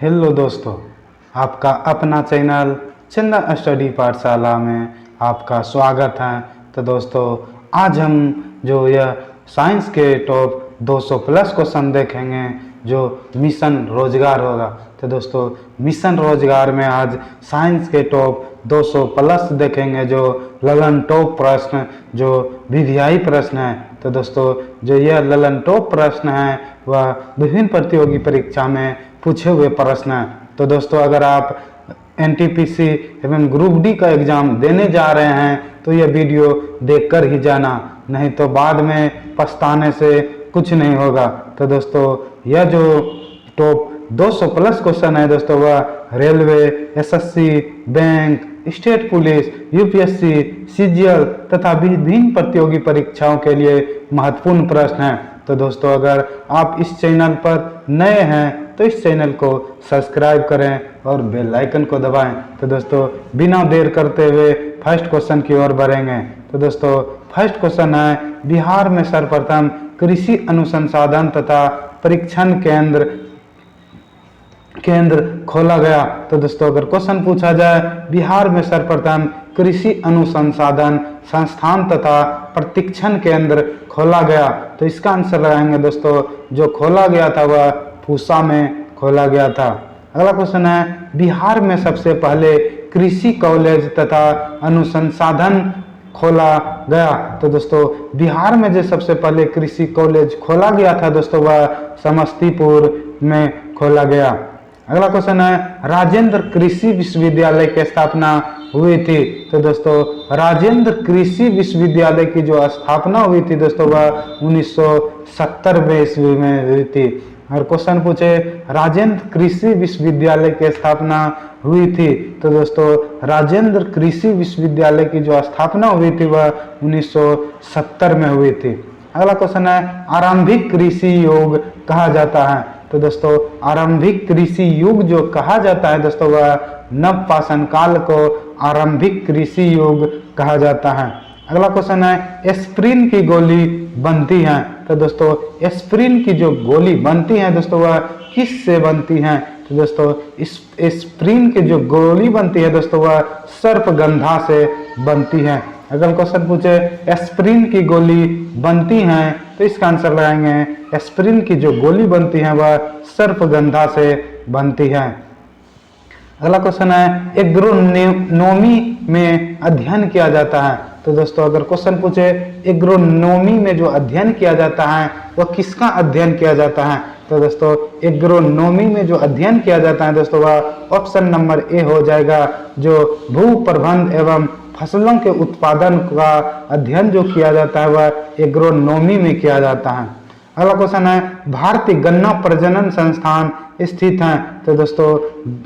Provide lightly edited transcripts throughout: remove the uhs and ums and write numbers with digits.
Hello दोस्तों, आपका अपना चैनल चंदन स्टडी पाठशाला में आपका स्वागत है। तो दोस्तों, आज हम जो यह साइंस के टॉप 200 प्लस क्वेश्चन देखेंगे जो मिशन रोजगार होगा। तो दोस्तों, मिशन रोजगार में आज साइंस के टॉप 200 प्लस देखेंगे जो ललन टॉप प्रश्न जो वीवीआई प्रश्न है। तो दोस्तों, जो यह ललन टॉप प्रश्न है वह विभिन्न प्रतियोगी परीक्षा में पूछे हुए प्रश्न है। तो दोस्तों, अगर आप एनटीपीसी एवं ग्रुप डी का एग्जाम देने जा रहे हैं तो यह वीडियो देखकर ही जाना, नहीं तो बाद में पछताने से कुछ नहीं होगा। तो दोस्तों, यह जो टॉप 200 प्लस क्वेश्चन है दोस्तों वह railway, SSC, bank, state police, UPSC, CGL तथा विभिन्न प्रतियोगी परीक्षाओं के लिए महत्वपूर्ण प्रश्न है। तो दोस्तों, अगर आप इस चैनल पर नए हैं तो इस चैनल को सब्सक्राइब करें और बेल आइकन को दबाएं। तो दोस्तों, बिना देर करते हुए फर्स्ट क्वेश्चन की ओर बढ़ेंगे। तो दोस्तों, फर्स्ट क्वेश्चन है, बिहार में सर्वप्रथम कृषि अनुसंधान तथा परीक्षण केंद्र खोला गया। तो दोस्तों, अगर क्वेश्चन पूछा जाए बिहार में सर्वप्रथम कृषि अनुसंधान संस्थान तथा प्रशिक्षण केंद्र खोला गया, तो इसका आंसर लगाएंगे दोस्तों, जो खोला गया था वह पूसा में खोला गया था। अगला क्वेश्चन है, बिहार में सबसे पहले कृषि कॉलेज तथा अनुसंधान खोला गया। तो दोस्तों, बिहार में जो सबसे पहले कृषि कॉलेज खोला गया था दोस्तों वह समस्तीपुर में खोला गया। अगला क्वेश्चन है, राजेंद्र कृषि विश्वविद्यालय की स्थापना हुई थी। तो दोस्तों, राजेंद्र कृषि विश्वविद्यालय की जो स्थापना हुई थी दोस्तों वह 1970 ईस्वी में हुई थी। और क्वेश्चन पूछे, राजेंद्र कृषि विश्वविद्यालय की स्थापना हुई थी। तो दोस्तों, राजेंद्र कृषि विश्वविद्यालय की जो स्थापना हुई थी वह 1970 में हुई थी। अगला क्वेश्चन है, आरंभिक कृषि युग कहा जाता है। तो दोस्तों, आरंभिक कृषि युग जो कहा जाता है दोस्तों वह नवपाषाण काल को आरंभिक कृषि युग कहा जाता है। अगला क्वेश्चन है, एस्प्रिन की गोली बनती है। तो दोस्तों, एस्प्रिन की जो गोली बनती है दोस्तों वह किस से बनती है। तो दोस्तों, इस एस्प्रिन की जो गोली बनती है दोस्तों वह सर्पगंधा से बनती है। अगर क्वेश्चन पूछे एस्प्रिन की गोली बनती है तो इसका आंसर लगाएंगे, एस्प्रिन की जो गोली बनती है वह सर्पगंधा से बनती है। अगला क्वेश्चन है, एग्रोनोमी में अध्ययन किया जाता है। तो दोस्तों, अगर क्वेश्चन पूछे एग्रोनोमी में जो अध्ययन किया जाता है वह किसका अध्ययन किया जाता है। तो दोस्तों, एग्रोनोमी में जो अध्ययन किया जाता है दोस्तों वह ऑप्शन नंबर ए हो जाएगा, जो भू प्रबंध एवं फसलों के उत्पादन का अध्ययन जो किया जाता है वह एग्रोनोमी में किया जाता है। अगला क्वेश्चन है, भारतीय गन्ना प्रजनन संस्थान स्थित है। तो दोस्तों,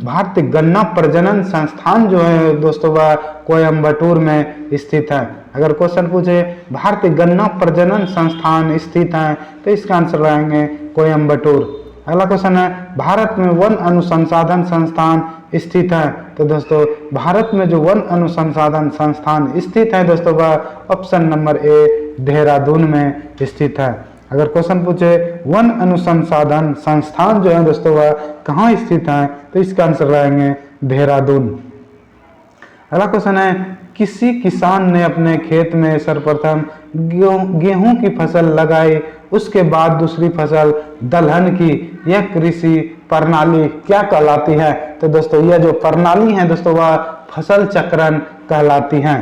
भारतीय गन्ना प्रजनन संस्थान जो है दोस्तों वह कोयम्बटूर में स्थित है। अगर क्वेश्चन पूछे भारतीय गन्ना प्रजनन संस्थान स्थित है तो इसका आंसर लगाएंगे कोयम्बटूर। अगला क्वेश्चन है, भारत में वन अनुसंधान संस्थान स्थित है। तो दोस्तों, भारत में जो वन अनुसंधान संस्थान स्थित है दोस्तों वह ऑप्शन नंबर ए देहरादून में स्थित है। अगर क्वेश्चन पूछे वन अनुसंधान संस्थान जो है दोस्तों वह कहाँ स्थित है तो इसका आंसर लगाएंगे देहरादून। अगला क्वेश्चन है, किसी किसान ने अपने खेत में सर्वप्रथम गेहूं की फसल लगाई, उसके बाद दूसरी फसल दलहन की, यह कृषि प्रणाली क्या कहलाती है। तो दोस्तों, यह जो प्रणाली है दोस्तों वह फसल चक्रण कहलाती है।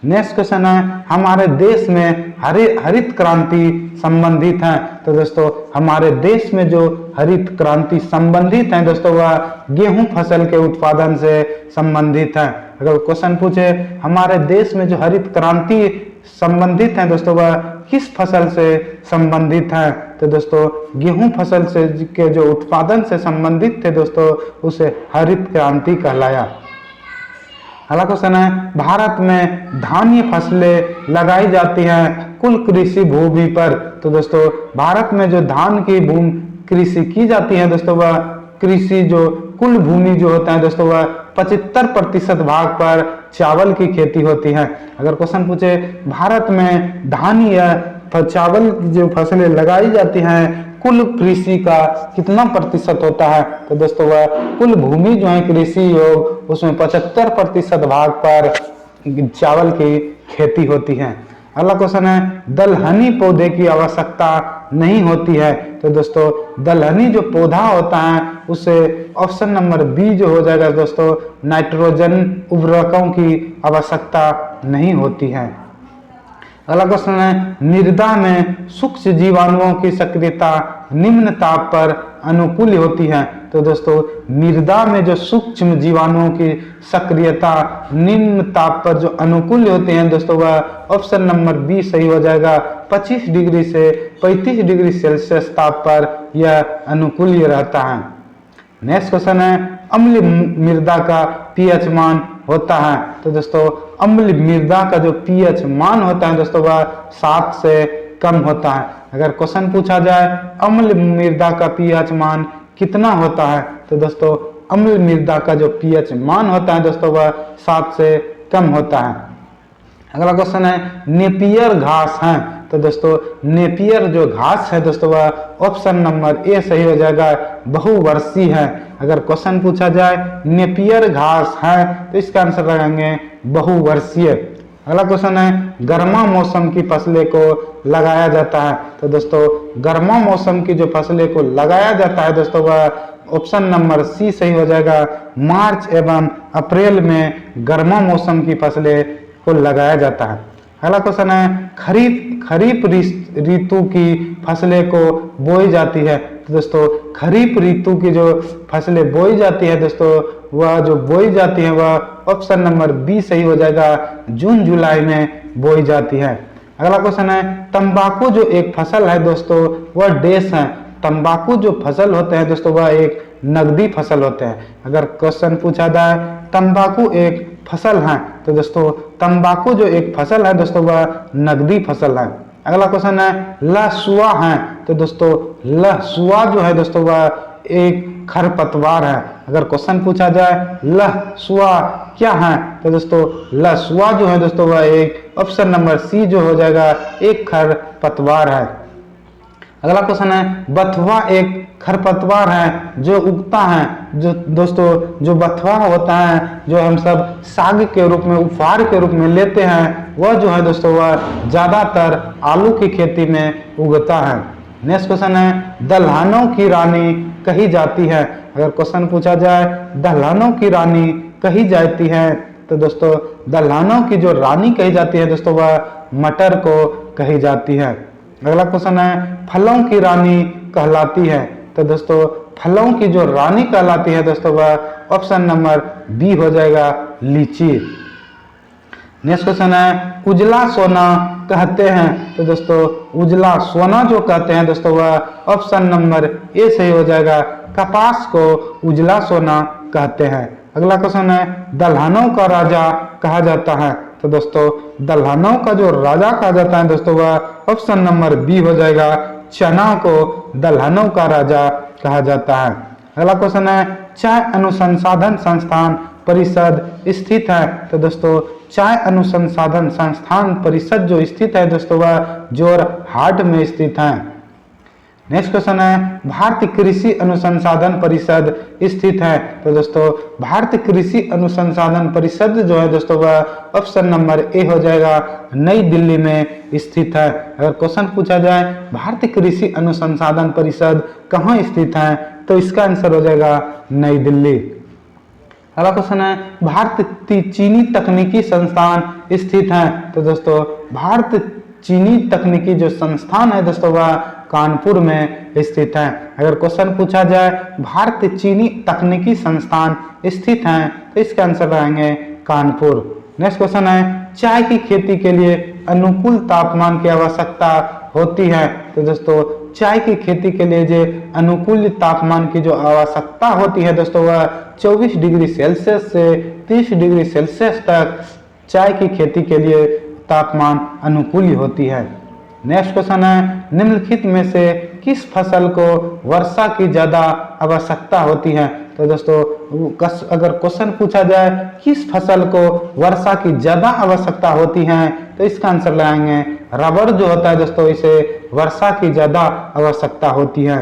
नेक्स्ट क्वेश्चन है, हमारे देश में हरित क्रांति संबंधित है। तो दोस्तों, हमारे देश में जो हरित क्रांति संबंधित है दोस्तों वह गेहूं फसल के उत्पादन से संबंधित है। अगर क्वेश्चन पूछे हमारे देश में जो हरित क्रांति संबंधित है दोस्तों वह किस फसल से संबंधित है। तो दोस्तों, गेहूं फसल से के जो उत्पादन से संबंधित थे दोस्तों उसे हरित क्रांति कहलाया। अगला क्वेश्चन है, भारत में धान्य फसलें लगाई जाती हैं कुल कृषि भूमि पर। तो दोस्तों, भारत में जो धान की भूमि कृषि की जाती है दोस्तों वह कृषि जो कुल भूमि जो होता है दोस्तों वह 75% भाग पर चावल की खेती होती है। अगर क्वेश्चन पूछे भारत में धान या चावल की जो फसलें लगाई जाती हैं कुल कृषि का कितना प्रतिशत होता है? तो दोस्तों वह कुल भूमि जो है कृषि योग उसमें 75% भाग पर चावल की खेती होती है। अगला क्वेश्चन है, दलहनी पौधे की आवश्यकता नहीं होती है। तो दोस्तों दलहनी जो पौधा होता है उसे ऑप्शन नंबर बी जो हो जाएगा दोस्तों, नाइट्रोजन उर्वरकों की आवश्यकता नहीं होती है। अगला क्वेश्चन है, मृदा में सूक्ष्म जीवाणुओं की सक्रियता निम्न ताप पर अनुकूल होती है। तो दोस्तों मृदा में जो सूक्ष्म जीवाणुओं की सक्रियता निम्न ताप पर जो अनुकूल होते हैं दोस्तों वह ऑप्शन नंबर बी सही हो जाएगा। 25 डिग्री से 35 डिग्री सेल्सियस ताप पर यह अनुकूल रहता है। नेक्स्ट क्वेश्चन है, अम्ल मृदा का पीएच मान होता है। तो दोस्तों अम्ल मृदा का जो पीएच मान होता है दोस्तों वह 7 से कम होता है। अगर क्वेश्चन पूछा जाए अम्ल मृदा का पीएच मान कितना होता है, तो दोस्तों अम्ल मृदा का जो पीएच मान होता है दोस्तों वह 7 से कम होता है। अगला क्वेश्चन है, नेपियर घास है। तो दोस्तों नेपियर जो घास है दोस्तों वह ऑप्शन नंबर ए सही हो जाएगा, बहुवर्षीय है। अगर क्वेश्चन पूछा जाए नेपियर घास है तो इसका आंसर लगाएंगे बहुवर्षीय। अगला क्वेश्चन है, गर्मा मौसम की फसलें को लगाया जाता है। तो दोस्तों गर्मा मौसम की जो फसलें को लगाया जाता है दोस्तों वह ऑप्शन नंबर सी सही हो जाएगा, मार्च एवं अप्रैल में गर्मा मौसम की फसलें को लगाया जाता है। अगला क्वेश्चन है, खरीफ ऋतु की फसलें को बोई जाती है। तो दोस्तों खरीफ ऋतु की जो फसलें बोई जाती है दोस्तों वह जो बोई जाती है वह ऑप्शन नंबर बी सही हो जाएगा, जून जुलाई में बोई जाती है। अगला क्वेश्चन है, तंबाकू जो एक फसल है दोस्तों वह डैश है। तंबाकू जो फसल होते हैं दोस्तों वह एक नगदी फसल होते हैं। अगर क्वेश्चन पूछा जाए तंबाकू एक फसल है तो दोस्तों तंबाकू जो एक फसल है दोस्तों वह नगदी फसल है। अगला क्वेश्चन है, लहसुआ है। तो दोस्तों लहसुआ जो है दोस्तों वह एक खरपतवार है। अगर क्वेश्चन पूछा जाए लहसुआ क्या है तो दोस्तों लहसुआ जो है दोस्तों वह एक ऑप्शन नंबर सी जो हो जाएगा, एक खरपतवार है। अगला क्वेश्चन है, बथुआ एक खरपतवार है जो उगता है। जो दोस्तों जो बथुआ होता है जो हम सब साग के रूप में उपहार के रूप में लेते हैं वह जो है दोस्तों वह ज्यादातर आलू की खेती में उगता है। नेक्स्ट क्वेश्चन है, दलहनों की रानी कही जाती है। अगर क्वेश्चन पूछा जाए दलहनों की रानी कही जाती है तो दोस्तों दलहनों की जो रानी कही जाती है दोस्तों वह मटर को कही जाती है। अगला क्वेश्चन है, फलों की रानी कहलाती है। तो दोस्तों फलों की जो रानी कहलाती है दोस्तों वह ऑप्शन नंबर बी हो जाएगा, लीची। नेक्स्ट क्वेश्चन है, उजला सोना कहते हैं। तो दोस्तों उजला सोना जो कहते हैं दोस्तों वह ऑप्शन नंबर ए सही हो जाएगा, कपास को उजला सोना कहते हैं। अगला क्वेश्चन है, दलहनों का राजा कहा जाता है। तो दोस्तों दलहनों का जो राजा कहा जाता है दोस्तों वह ऑप्शन नंबर बी हो जाएगा, चना को दलहनों का राजा कहा जाता है। अगला क्वेश्चन है, चाय अनुसंधान संस्थान परिषद स्थित है। तो दोस्तों चाय अनुसंधान संस्थान परिषद जो स्थित है दोस्तों वह जोरहाट में स्थित है। नेक्स्ट क्वेश्चन है, भारतीय कृषि अनुसंधान परिषद स्थित है। तो दोस्तों भारतीय कृषि अनुसंधान परिषद जो है दोस्तों वह ऑप्शन नंबर ए हो जाएगा, नई दिल्ली में स्थित है। अगर क्वेश्चन पूछा जाए भारतीय कृषि अनुसंधान परिषद कहाँ स्थित है तो इसका आंसर हो जाएगा नई दिल्ली। अगला क्वेश्चन है, भारतीय चीनी तकनीकी संस्थान स्थित है। तो दोस्तों भारत चीनी तकनीकी जो संस्थान है दोस्तों वह कानपुर में स्थित है। अगर क्वेश्चन पूछा जाए भारतीय चीनी तकनीकी संस्थान स्थित है तो इसका आंसर रहेंगे कानपुर। नेक्स्ट क्वेश्चन है, चाय की खेती के लिए अनुकूल तापमान की आवश्यकता होती है। तो दोस्तों चाय की खेती के लिए जो अनुकूल तापमान की जो आवश्यकता होती है दोस्तों वह 24 डिग्री सेल्सियस से 30 डिग्री सेल्सियस तक चाय की खेती के लिए तापमान अनुकूल होती है। नेक्स्ट क्वेश्चन है, निम्नलिखित में से किस फसल को वर्षा की ज्यादा आवश्यकता होती है? तो दोस्तों अगर क्वेश्चन पूछा जाए किस फसल को वर्षा की ज्यादा आवश्यकता होती है, तो इसका आंसर लगाएंगे रबर जो होता है दोस्तों, इसे वर्षा की ज्यादा आवश्यकता होती है।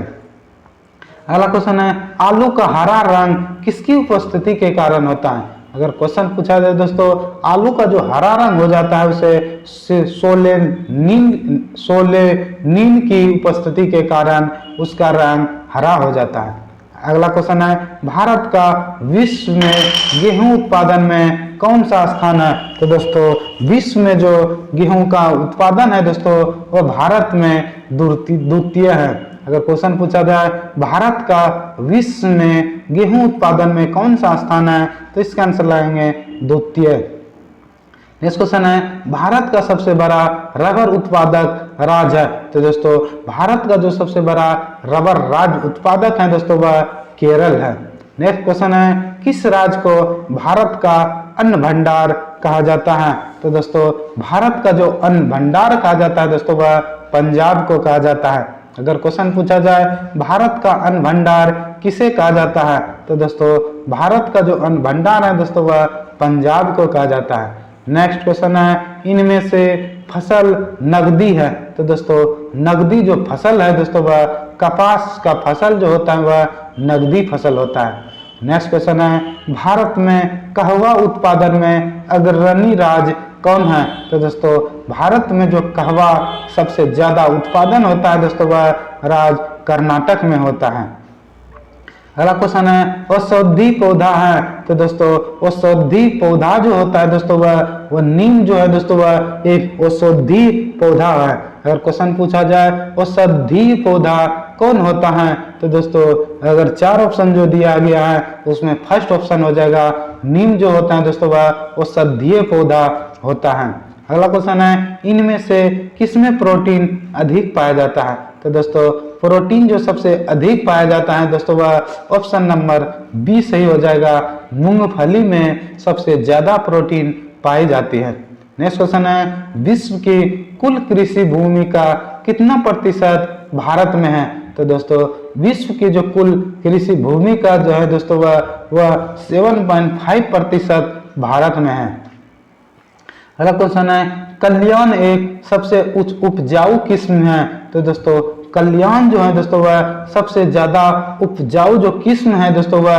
अगला क्वेश्चन है आलू का हरा रंग किसकी उपस्थिति के कारण होता है? अगर क्वेश्चन पूछा जाए दोस्तों आलू का जो हरा रंग हो जाता है उसे सोलेनिन की उपस्थिति के कारण उसका रंग हरा हो जाता है। अगला क्वेश्चन है भारत का विश्व में गेहूं उत्पादन में कौन सा स्थान है? तो दोस्तों विश्व में जो गेहूं का उत्पादन है दोस्तों वो भारत में द्वितीय है। अगर क्वेश्चन पूछा जाए भारत का विश्व में गेहूं उत्पादन में कौन सा स्थान है, तो इसका आंसर लगाएंगे द्वितीय। नेक्स्ट क्वेश्चन है भारत का सबसे बड़ा रबर उत्पादक राज्य है? तो दोस्तों भारत का जो सबसे बड़ा रबर राज्य उत्पादक है दोस्तों वह केरल है। नेक्स्ट क्वेश्चन है किस राज्य को भारत का अन्न भंडार कहा जाता है? तो दोस्तों भारत का जो अन्न भंडार कहा जाता है दोस्तों वह पंजाब को कहा जाता है। अगर क्वेश्चन पूछा जाए भारत का अन्न भंडार किसे कहा जाता है? तो दोस्तों भारत का जो अन्न भंडार है दोस्तों वह पंजाब को कहा जाता है। नेक्स्ट क्वेश्चन है इनमें से फसल नगदी है? तो दोस्तों नगदी जो फसल है दोस्तों वह कपास का फसल जो होता है वह नगदी फसल होता है। नेक्स्ट क्वेश्चन है भारत में कहवा उत्पादन में अग्रणी राज्य कौन है? तो दोस्तों भारत में जो कहवा सबसे ज्यादा उत्पादन होता है दोस्तों वह राज्य कर्नाटक में होता है। अगला क्वेश्चन है औषधि पौधा है? तो दोस्तों औषधि पौधा जो होता है दोस्तों वह नीम जो है दोस्तों वह एक औषधि पौधा है। अगर क्वेश्चन पूछा जाए औषधि पौधा कौन होता है, तो दोस्तों अगर चार ऑप्शन जो दिया गया है उसमें फर्स्ट ऑप्शन हो जाएगा नीम जो होता है दोस्तों वह औषधीय पौधा होता है। अगला क्वेश्चन है इनमें से किसमें प्रोटीन अधिक पाया जाता है? तो दोस्तों प्रोटीन जो सबसे अधिक पाया जाता है दोस्तों वह ऑप्शन नंबर बी सही हो जाएगा, मूंगफली में सबसे ज्यादा प्रोटीन पाई जाती है। नेक्स्ट क्वेश्चन है विश्व की कुल कृषि भूमि का कितना प्रतिशत भारत में है? तो दोस्तों विश्व की जो कुल कृषि भूमि का जो है दोस्तों वह 7.5% भारत में है। अगला क्वेश्चन है कल्याण एक सबसे उपजाऊ किस्म है? तो दोस्तों कल्याण जो है दोस्तों वह सबसे ज्यादा उपजाऊ जो किस्म है दोस्तों वह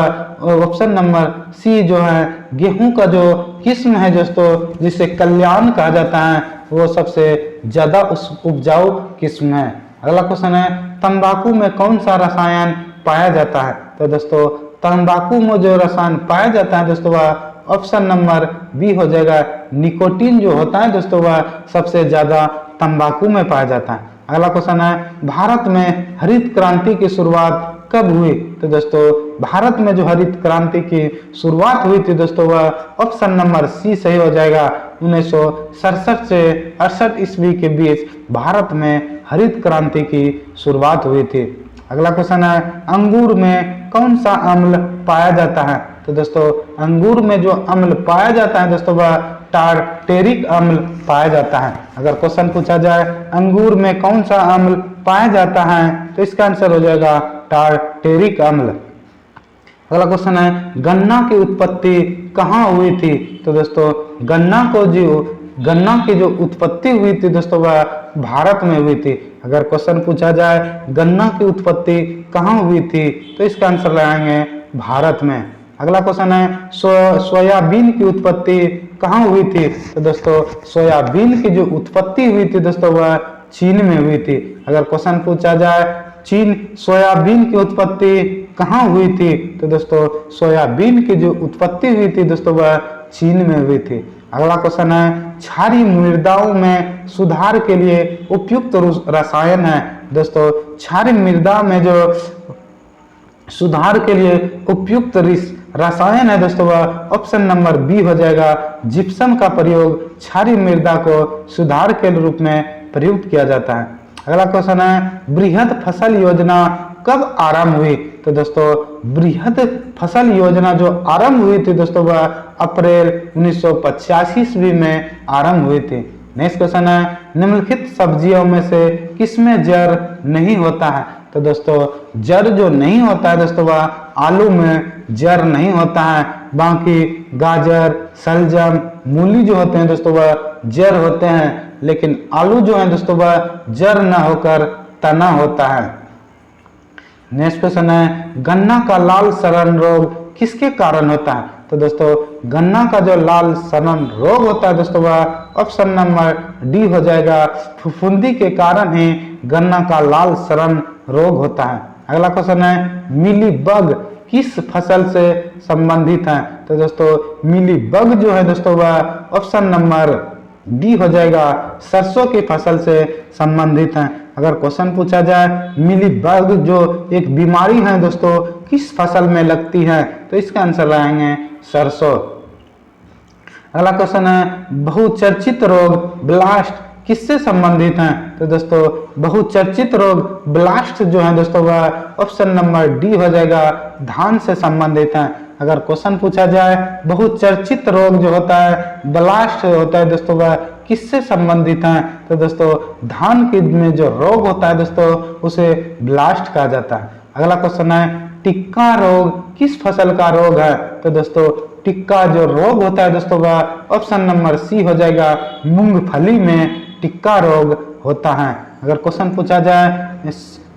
ऑप्शन नंबर सी जो है गेहूं का जो किस्म है दोस्तों जिसे कल्याण कहा जाता है वो सबसे ज्यादा उपजाऊ किस्म है। अगला क्वेश्चन है तंबाकू में कौन सा रसायन पाया जाता है? तो दोस्तों तंबाकू में जो रसायन पाया जाता है दोस्तों वह ऑप्शन नंबर बी हो जाएगा, निकोटीन जो होता है दोस्तों वह सबसे ज्यादा तंबाकू में पाया जाता है। अगला क्वेश्चन है भारत में हरित क्रांति की शुरुआत कब हुई? तो दोस्तों भारत में जो हरित क्रांति की शुरुआत हुई थी दोस्तों वह ऑप्शन नंबर सी सही हो जाएगा, 1967 से 68 ईस्वी के बीच भारत में हरित क्रांति की शुरुआट हुई थी। अगला क्वेश्चन है अंगूर में कौन सा अम्ल पाया जाता है? तो दोस्तों अंगूर में जो अम्ल पाया जाता है दोस्तों वह टार्टेरिक अम्ल पाया जाता है। अगर क्वेश्चन पूछा जाए अंगूर में कौन सा अम्ल पाया जाता है तो इसका आंसर हो जाएगा टार्टेरिक अम्ल। अगला क्वेश्चन है गन्ना की उत्पत्ति कहाँ हुई थी? तो दोस्तों गन्ना की जो उत्पत्ति हुई थी दोस्तों वह भारत में हुई थी। अगर क्वेश्चन पूछा जाए गन्ना की उत्पत्ति कहाँ हुई थी तो इसका आंसर लगाएंगे भारत में। अगला क्वेश्चन है सोयाबीन की उत्पत्ति कहाँ हुई थी? तो दोस्तों सोयाबीन की जो उत्पत्ति हुई थी दोस्तों वह चीन में हुई थी। अगर क्वेश्चन पूछा जाए सोयाबीन की उत्पत्ति कहाँ हुई थी? तो दोस्तों सोयाबीन की जो उत्पत्ति हुई थी दोस्तों वह चीन में हुई थी। अगला क्वेश्चन है क्षारीय मृदाओं में सुधार के लिए उपयुक्त रसायन है? दोस्तों क्षारीय मृदा में जो सुधार के लिए उपयुक्त रसायन है दोस्तों वह ऑप्शन नंबर बी हो जाएगा, जिप्सम का प्रयोग क्षारीय मृदा को सुधार के रूप में प्रयुक्त किया जाता है। अगला क्वेश्चन है बृहद फसल योजना कब आरंभ हुई? तो दोस्तों बृहद फसल योजना जो आरंभ हुई थी दोस्तों वह अप्रैल 1985 ईस्वी में आरंभ हुई थी। नेक्स्ट क्वेश्चन है, निम्नलिखित सब्जियों में से किसमें जड़ नहीं होता है? तो दोस्तों जड़ जो नहीं होता है दोस्तों वह आलू में जड़ नहीं होता है, बाकी गाजर, शलजम, मूली जो होते हैं दोस्तों वह जड़ होते हैं, लेकिन आलू जो है दोस्तों वह जड़ न होकर तना होता है। नेक्स्ट क्वेश्चन है, गन्ना का लाल सड़न रोग किसके कारण होता है? तो दोस्तों गन्ना का जो लाल सड़न रोग होता है दोस्तों वह ऑप्शन नंबर डी हो जाएगा, फफूंदी के कारण ही गन्ना का लाल सड़न रोग होता है। अगला क्वेश्चन है, मिली बग किस फसल से संबंधित है? तो दोस्तों मिली बग जो है दोस्तों वह ऑप्शन नंबर डी हो जाएगा, सरसों की फसल से संबंधित है। अगर क्वेश्चन पूछा जाए मिली बग जो एक बीमारी है दोस्तों किस फसल में लगती है, तो इसका आंसर लाएंगे सरसों। अगला क्वेश्चन है, बहुचर्चित रोग ब्लास्ट किससे संबंधित है? तो दोस्तों बहुचर्चित रोग ब्लास्ट जो है दोस्तों वह ऑप्शन नंबर डी हो जाएगा, धान से संबंधित है। अगर क्वेश्चन पूछा जाए बहुचर्चित रोग जो होता है ब्लास्ट होता है दोस्तों वह किससे संबंधित है? तो दोस्तों धान के में जो रोग होता है दोस्तों उसे ब्लास्ट कहा जाता है। अगला क्वेश्चन है, टिक्का रोग किस फसल का रोग है? तो दोस्तों टिक्का जो रोग होता है दोस्तों वह ऑप्शन नंबर सी हो जाएगा, मूंगफली में टिक्का रोग होता है। अगर क्वेश्चन पूछा जाए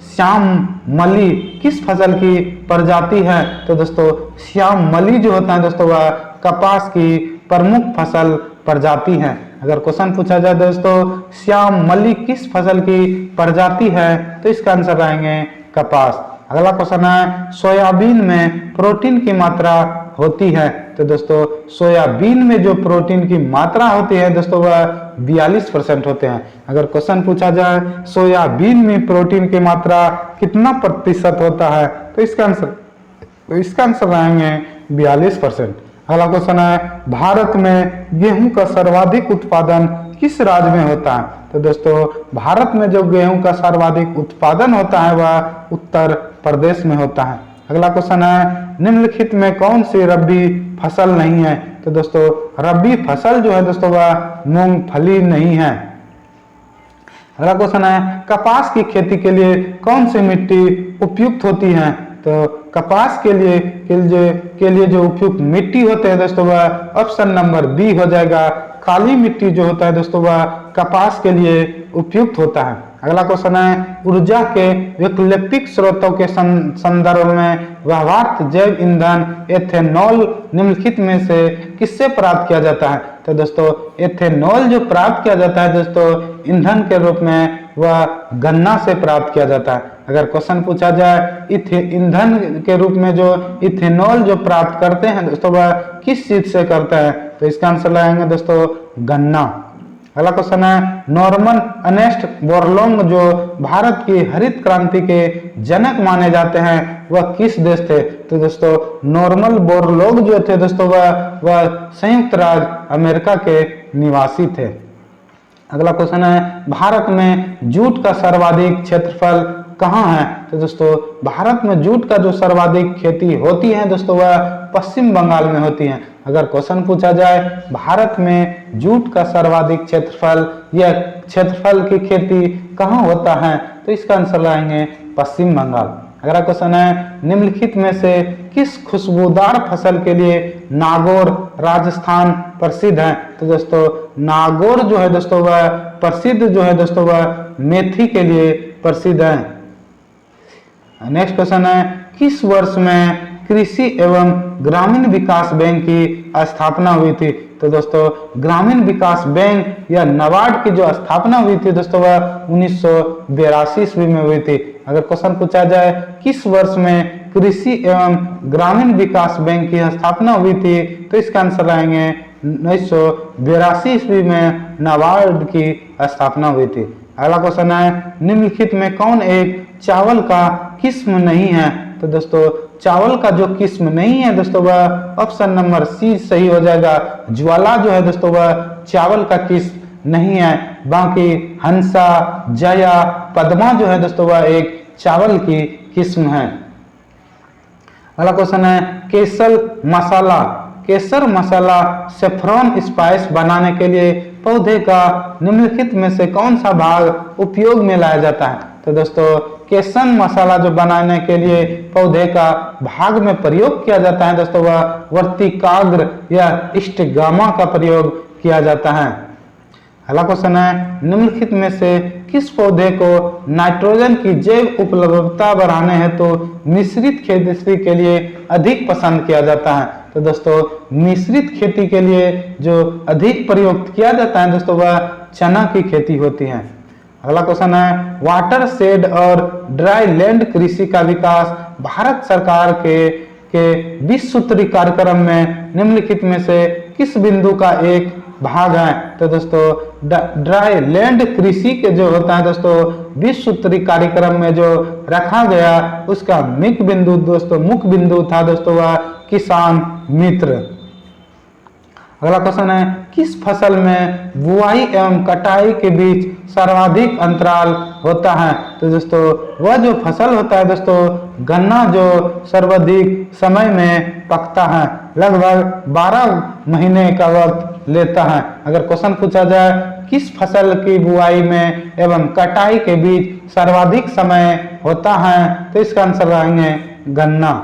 श्याम मली किस फसल की प्रजाति है? तो दोस्तों श्याम मली जो होता है दोस्तों वह कपास की प्रमुख फसल प्रजाति है। अगर क्वेश्चन पूछा जाए दोस्तों श्याम मली किस फसल की प्रजाति है, तो इसका आंसर आएंगे कपास। अगला क्वेश्चन है, सोयाबीन में प्रोटीन की मात्रा होती है? तो दोस्तों सोयाबीन में जो प्रोटीन की मात्रा होती है दोस्तों वह 42% होते हैं। अगर क्वेश्चन पूछा जाए सोयाबीन में प्रोटीन की मात्रा कितना प्रतिशत होता है, तो इसका आंसर आएंगे 42%। अगला क्वेश्चन है, भारत में गेहूं का सर्वाधिक उत्पादन किस राज्य में होता है? तो दोस्तों भारत में जो गेहूं का सर्वाधिक उत्पादन होता है वह उत्तर प्रदेश में होता है। अगला क्वेश्चन है, निम्नलिखित में कौन सी रबी फसल नहीं है? तो दोस्तों रबी फसल जो है दोस्तों वह मूंगफली नहीं है। अगला क्वेश्चन है, कपास की खेती के लिए कौन सी मिट्टी उपयुक्त होती है? तो कपास के लिए जो उपयुक्त मिट्टी होते हैं दोस्तों वह ऑप्शन नंबर बी हो जाएगा, काली मिट्टी जो होता है दोस्तों वह कपास के लिए उपयुक्त होता है। अगला क्वेश्चन है, ऊर्जा के वैकल्पिक स्रोतों के संदर्भ में व्यवहार्य जैव ईंधन एथेनॉल निम्नलिखित में से किससे प्राप्त किया जाता है? तो दोस्तों एथेनॉल जो प्राप्त किया जाता है दोस्तों ईंधन के रूप में वह गन्ना से प्राप्त किया जाता है। अगर क्वेश्चन पूछा जाए ईंधन के रूप में जो इथेनॉल जो प्राप्त करते हैं दोस्तों वह किस चीज से करते हैं? तो इसका आंसर लगाएंगे दोस्तों गन्ना। अगला क्वेश्चन है, नॉर्मन अर्नेस्ट बोरलॉग जो भारत की हरित क्रांति के जनक माने जाते हैं वह किस देश थे? तो दोस्तों नॉर्मन बोरलॉग जो थे दोस्तों वह संयुक्त राज्य अमेरिका के निवासी थे। अगला क्वेश्चन है, भारत में जूट का सर्वाधिक क्षेत्रफल कहाँ है? तो दोस्तों भारत में जूट का जो सर्वाधिक खेती होती है दोस्तों वह पश्चिम बंगाल में होती है। अगर क्वेश्चन पूछा जाए भारत में जूट का सर्वाधिक क्षेत्रफल या क्षेत्रफल की खेती कहाँ होता है, तो इसका आंसर लाएंगे पश्चिम बंगाल। अगला क्वेश्चन है, निम्नलिखित में से किस खुशबूदार फसल के लिए नागौर राजस्थान प्रसिद्ध है? तो दोस्तों नागौर जो है दोस्तों वह प्रसिद्ध जो है दोस्तों वह मेथी के लिए प्रसिद्ध है। नेक्स्ट क्वेश्चन है, किस वर्ष में कृषि एवं ग्रामीण विकास बैंक की स्थापना हुई थी? तो दोस्तों ग्रामीण विकास बैंक या नाबार्ड की जो स्थापना हुई थी दोस्तों वह 1982 ईस्वी में हुई थी। अगर क्वेश्चन पूछा जाए किस वर्ष में कृषि एवं ग्रामीण विकास बैंक की स्थापना हुई थी, तो इसका आंसर आएंगे 1982 ईस्वी में नाबार्ड की स्थापना हुई थी। अगला क्वेश्चन है, निम्नलिखित में कौन एक चावल का किस्म नहीं है? तो दोस्तों चावल का जो किस्म नहीं है दोस्तों वह ऑप्शन नंबर सी सही हो जाएगा, ज्वाला जो है दोस्तों वह चावल का किस्म नहीं है, बाकी हंसा, जया, पद्मा जो है दोस्तों वह एक चावल की किस्म है। अगला क्वेश्चन है, केसर मसाला सेफ्रॉन स्पाइस बनाने के लिए पौधे का निम्नलिखित में से कौन सा भाग उपयोग में लाया जाता है? तो दोस्तों केसन मसाला जो बनाने के लिए पौधे का भाग में प्रयोग किया जाता है दोस्तों, वह वर्तिकाग्र या स्टिग्मा का प्रयोग किया जाता है। अगला क्वेश्चन है, निम्नलिखित में से किस पौधे को नाइट्रोजन की जैव उपलब्धता बढ़ाने हेतु मिश्रित खेती के लिए अधिक पसंद किया जाता है? तो दोस्तों मिश्रित खेती के लिए जो अधिक प्रयोग किया जाता है दोस्तों, वह चना की खेती होती है। अगला क्वेश्चन है, वाटर शेड और ड्राई लैंड कृषि का विकास भारत सरकार के 20 सूत्री कार्यक्रम में निम्नलिखित में से किस बिंदु का एक भाग है? तो दोस्तों ड्राई लैंड कृषि के जो होता है दोस्तों 20 सूत्री कार्यक्रम में जो रखा गया, उसका मुख्य बिंदु था दोस्तों वह किसान मित्र। अगला क्वेश्चन है, किस फसल में बुआई एवं कटाई के बीच सर्वाधिक अंतराल होता है? तो दोस्तों वह जो फसल होता है दोस्तों गन्ना, जो सर्वाधिक समय में पकता है, लगभग 12 महीने का वक्त लेता है। अगर क्वेश्चन पूछा जाए किस फसल की बुआई में एवं कटाई के बीच सर्वाधिक समय होता है, तो इसका आंसर रहेंगे गन्ना।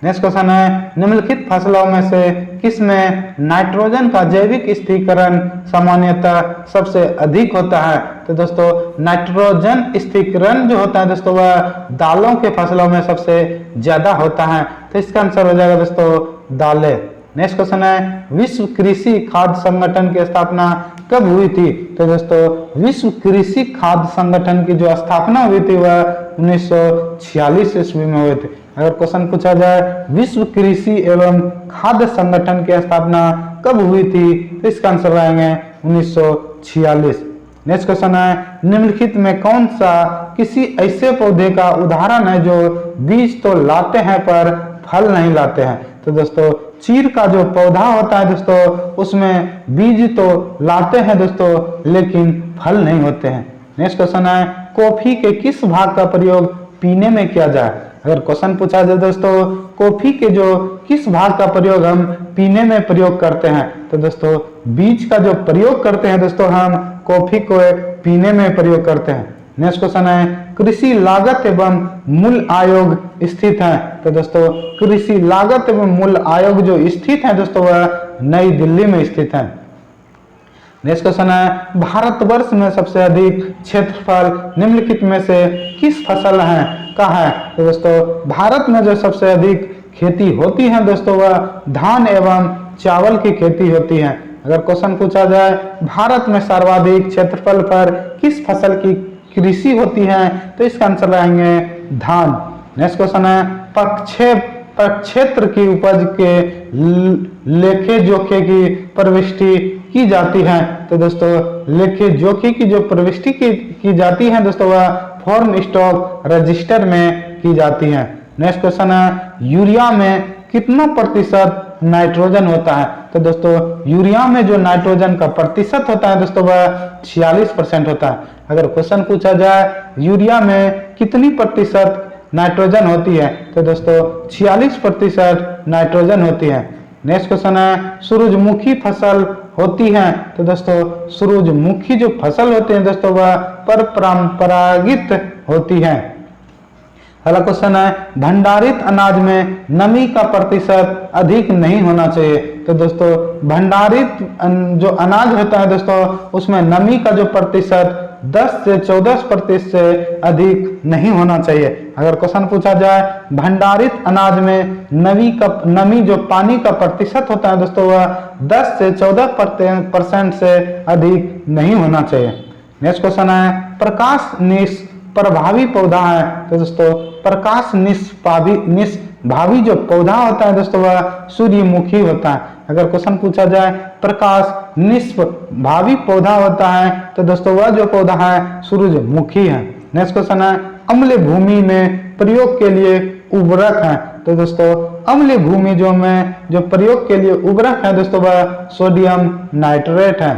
नेक्स्ट क्वेश्चन है, निम्नलिखित फसलों में से किसमें नाइट्रोजन का जैविक स्थिरीकरण सामान्यतः सबसे अधिक होता है? तो दोस्तों नाइट्रोजन स्थिरीकरण जो होता है दोस्तों वह दालों के फसलों में सबसे ज्यादा होता है, तो इसका आंसर हो जाएगा दोस्तों दालें। नेक्स्ट क्वेश्चन है, विश्व कृषि खाद्य संगठन की स्थापना कब हुई थी? तो दोस्तों विश्व कृषि खाद्य संगठन की जो स्थापना हुई थी वह 1946 ईस्वी में हुई थी। अगर क्वेश्चन पूछा जाए विश्व कृषि एवं खाद्य संगठन की स्थापना कब हुई थी, तो इसका आंसर रहेंगे 1946। नेक्स्ट क्वेश्चन है, निम्नलिखित में कौन सा किसी ऐसे पौधे का उदाहरण है जो बीज तो लाते हैं पर फल नहीं लाते हैं? तो दोस्तों चीड़ का जो पौधा होता है दोस्तों उसमें बीज तो लाते हैं दोस्तों, लेकिन फल नहीं होते हैं। नेक्स्ट क्वेश्चन है, कॉफी के किस भाग का प्रयोग पीने में किया जाए? अगर क्वेश्चन पूछा जाए दोस्तों कॉफी के जो किस भाग का प्रयोग हम पीने में प्रयोग करते हैं, तो दोस्तों बीज का जो प्रयोग करते हैं दोस्तों हम कॉफी को पीने में प्रयोग करते हैं। नेक्स्ट क्वेश्चन है, कृषि लागत एवं मूल्य आयोग स्थित है? तो दोस्तों कृषि लागत एवं मूल्य आयोग जो स्थित है दोस्तों वह नई दिल्ली में स्थित है। नेक्स्ट क्वेश्चन है, भारतवर्ष में सबसे अधिक क्षेत्रफल निम्नलिखित में से किस फसल है का है? तो दोस्तों भारत में जो सबसे अधिक खेती होती है दोस्तों वह धान एवं चावल की खेती होती है। अगर क्वेश्चन पूछा जाए भारत में सर्वाधिक क्षेत्रफल पर किस फसल की कृषि होती है, तो इसका आंसर रहेंगे धान। नेक्स्ट क्वेश्चन है, प्रक्षेत्र की उपज के लेखे जोखे की प्रविष्टि की जाती है? तो दोस्तों लेखे जोखे की जो प्रविष्टि की जाती है दोस्तों वह फॉर्म स्टॉक रजिस्टर में की जाती है। नेक्स्ट क्वेश्चन है, यूरिया में कितना प्रतिशत नाइट्रोजन होता है? तो दोस्तों यूरिया में जो नाइट्रोजन का प्रतिशत होता है दोस्तों वह 46% होता है। अगर क्वेश्चन पूछा जाए यूरिया में कितनी प्रतिशत नाइट्रोजन होती है, तो दोस्तों 46% नाइट्रोजन होती है। नेक्स्ट क्वेश्चन है, सूरजमुखी फसल होती है? तो दोस्तों सूरजमुखी जो फसल होती है दोस्तों वह परंपरागत होती है। अगला क्वेश्चन है, भंडारित अनाज में नमी का प्रतिशत अधिक नहीं होना चाहिए? तो दोस्तों भंडारित जो अनाज होता है दोस्तों उसमें नमी का जो प्रतिशत 10 से 14% से अधिक नहीं होना चाहिए। अगर क्वेश्चन पूछा जाए भंडारित अनाज में नमी जो पानी का प्रतिशत होता है दोस्तों वह 10 से 14% से अधिक नहीं होना चाहिए। नेक्स्ट क्वेश्चन है, प्रकाश निष्प्रभावी पौधा है? तो दोस्तों प्रकाश निष्प्रभावी जो पौधा होता है दोस्तों वह सूर्यमुखी होता है। अगर क्वेश्चन पूछा जाए प्रकाश निष्प्रभावी पौधा होता है तो दोस्तों वह जो पौधा है सूरजमुखी है। नेक्स्ट क्वेश्चन है, अम्लीय भूमि में प्रयोग के लिए उर्वरक है? तो दोस्तों अम्लीय भूमि जो प्रयोग के लिए उर्वरक है दोस्तों वह सोडियम नाइट्रेट है।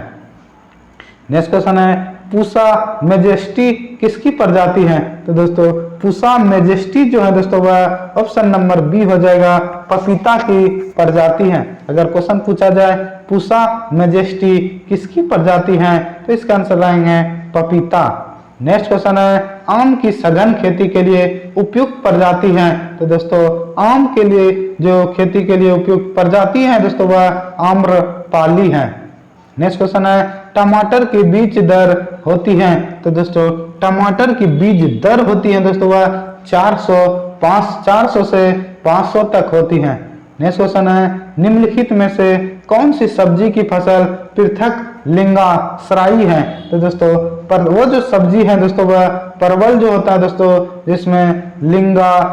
नेक्स्ट क्वेश्चन है, पूसा मेजेस्टी किसकी प्रजाति है? तो दोस्तों पूसा मेजेस्टी जो है दोस्तों वह ऑप्शन नंबर बी हो जाएगा, पपीता की प्रजाति है। अगर क्वेश्चन पूछा जाए पूसा मेजेस्टी किसकी प्रजाति है तो इसका आंसर आएंगे पपीता। नेक्स्ट क्वेश्चन है आम की सघन खेती के लिए उपयुक्त प्रजाति है। तो दोस्तों आम के लिए जो खेती के लिए उपयुक्त प्रजाति है दोस्तों वह आम्रपाली है। नेक्स्ट क्वेश्चन है टमाटर की बीज दर होती है। तो दोस्तों टमाटर की बीज दर होती है दोस्तों वह 400 से 500 तक होती है। नेक्स्ट क्वेश्चन है निम्नलिखित में से कौन सी सब्जी की फसल पृथक लिंगाश्रायी है? तो दोस्तों पर वो जो सब्जी है दोस्तों वह परवल जो होता है दोस्तों जिसमें लिंगाश्रायी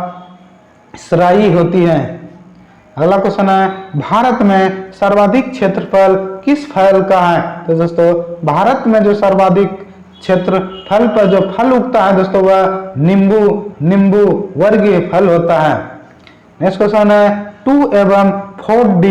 होती है। अगला क्वेश्चन है भारत में सर्वाधिक क्षेत्रफल किस फल का है? तो दोस्तों भारत में जो सर्वाधिक क्षेत्रफल पर जो फल उगता है दोस्तों वह नींबू वर्गीय फल होता है। नेक्स्ट क्वेश्चन है 2 एवं 4D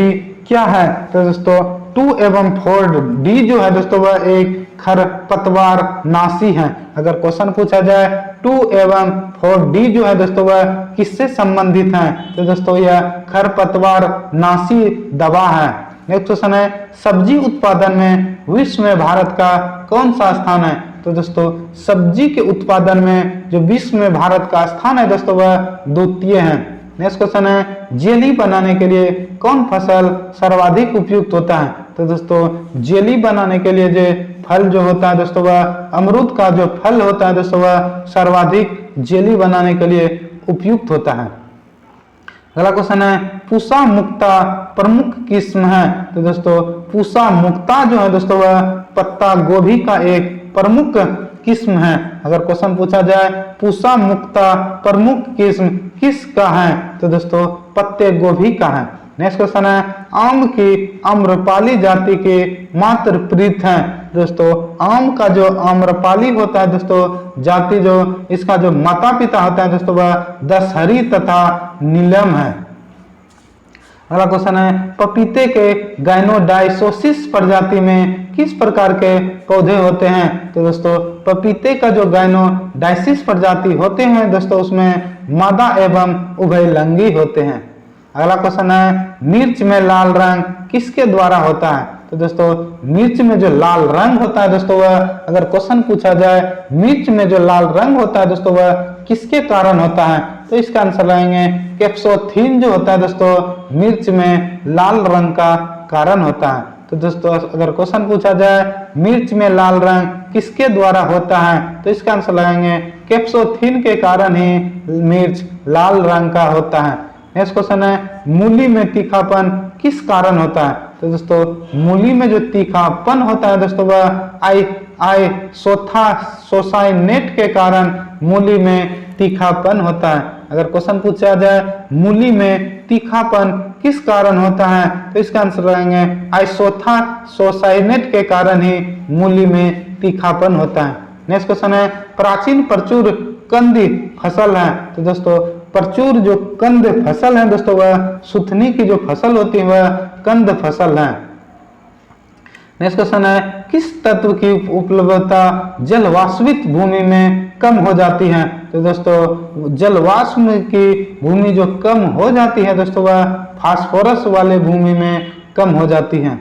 क्या है? तो दोस्तों 2 एवं 4D जो है दोस्तों वह एक खरपतवार नाशी है। अगर क्वेश्चन पूछा जाए 2 एवं 4D जो है दोस्तों वह किससे संबंधित है? तो दोस्तों यह खरपतवार नाशी दवा है। नेक्स्ट क्वेश्चन है सब्जी उत्पादन में विश्व में भारत का कौन सा स्थान है? तो दोस्तों सब्जी के उत्पादन में जो विश्व में भारत का स्थान है दोस्तों वह द्वितीय है। नेक्स्ट क्वेश्चन है जेली बनाने के लिए कौन फसल सर्वाधिक उपयुक्त होता है? तो दोस्तों जेली बनाने के लिए जो फल जो होता है दोस्तों वह अमरूद का जो फल होता है दोस्तों वह सर्वाधिक जेली बनाने के लिए उपयुक्त होता है। अगला क्वेश्चन है पूसा मुक्ता प्रमुख किस्म है। तो दोस्तों पूसा मुक्ता जो है दोस्तों वह पत्ता गोभी का एक प्रमुख किस्म है। अगर क्वेश्चन पूछा जाए पूसा मुक्ता प्रमुख किस्म किसका है? तो दोस्तों पत्ते गोभी का है। नेक्स्ट क्वेश्चन है आम की आम्रपाली जाति के मात्र प्रीत है। दोस्तों आम का जो आम्रपाली होता है दोस्तों जाति जो इसका जो माता पिता होता है दोस्तों वह दशहरी तथा नीलम है। अगला क्वेश्चन है पपीते के गाइनोडाइसोसिस प्रजाति में किस प्रकार के पौधे होते हैं? तो दोस्तों पपीते का जो गाइनोडाइसिस प्रजाति होते हैं दोस्तों उसमें मादा एवं उभयलिंगी होते हैं। अगला क्वेश्चन है मिर्च में लाल रंग किसके द्वारा होता है? तो दोस्तों मिर्च में जो लाल रंग होता है दोस्तों वह अगर क्वेश्चन पूछा जाए मिर्च में जो लाल रंग होता है दोस्तों वह किसके कारण होता है? तो इसका आंसर रहेंगे कैप्सोथिन जो होता है दोस्तों मिर्च में लाल रंग का कारण होता है। तो दोस्तों अगर क्वेश्चन पूछा जाए मिर्च में लाल रंग किसके द्वारा होता है? तो इसका आंसर लगाएंगे कैप्सोथिन के कारण ही मिर्च लाल रंग का होता है। नेक्स्ट क्वेश्चन है मूली में तीखापन किस कारण होता है? तो दोस्तों मूली में जो तीखापन होता है दोस्तों वह आइसोथायोसाइनेट के कारण मूली में तीखापन होता है। अगर क्वेश्चन पूछा जाए मूली में तीखापन किस कारण होता है? तो इसका आंसर रहेंगे आइसोथायोसाइनेट के कारण ही मूली में तीखापन होता है। नेक्स्ट क्वेश्चन है प्राचीन प्रचुर कंदी फसल है। तो दोस्तों प्रचुर जो कंद फसल है दोस्तों वह सुथनी की जो फसल होती है वह कंद फसल है। नेक्स्ट क्वेश्चन है किस तत्व की उपलब्धता जलवाष्पित भूमि में कम हो जाती है? तो दोस्तों जलवाष्प की भूमि जो कम हो जाती है दोस्तों वह फास्फोरस वाले भूमि में कम हो जाती है।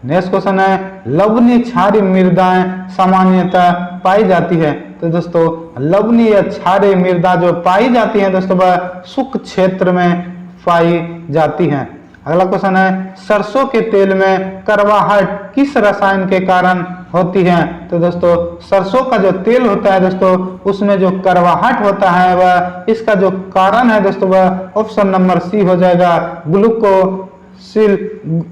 नेक्स्ट क्वेश्चन है लवणीय क्षारीय मृदाएं सामान्यतः पाई जाती है। तो दोस्तों लवणीय क्षारीय मृदा जो पाई जाती है दोस्तों वह शुष्क क्षेत्र में पाई जाती है। अगला क्वेश्चन है सरसों के तेल में करवाहट किस रसायन के कारण होती है? तो दोस्तों सरसों का जो तेल होता है दोस्तों उसमें जो करवाहट होता है वह इसका जो कारण है दोस्तों वह ऑप्शन नंबर सी हो जाएगा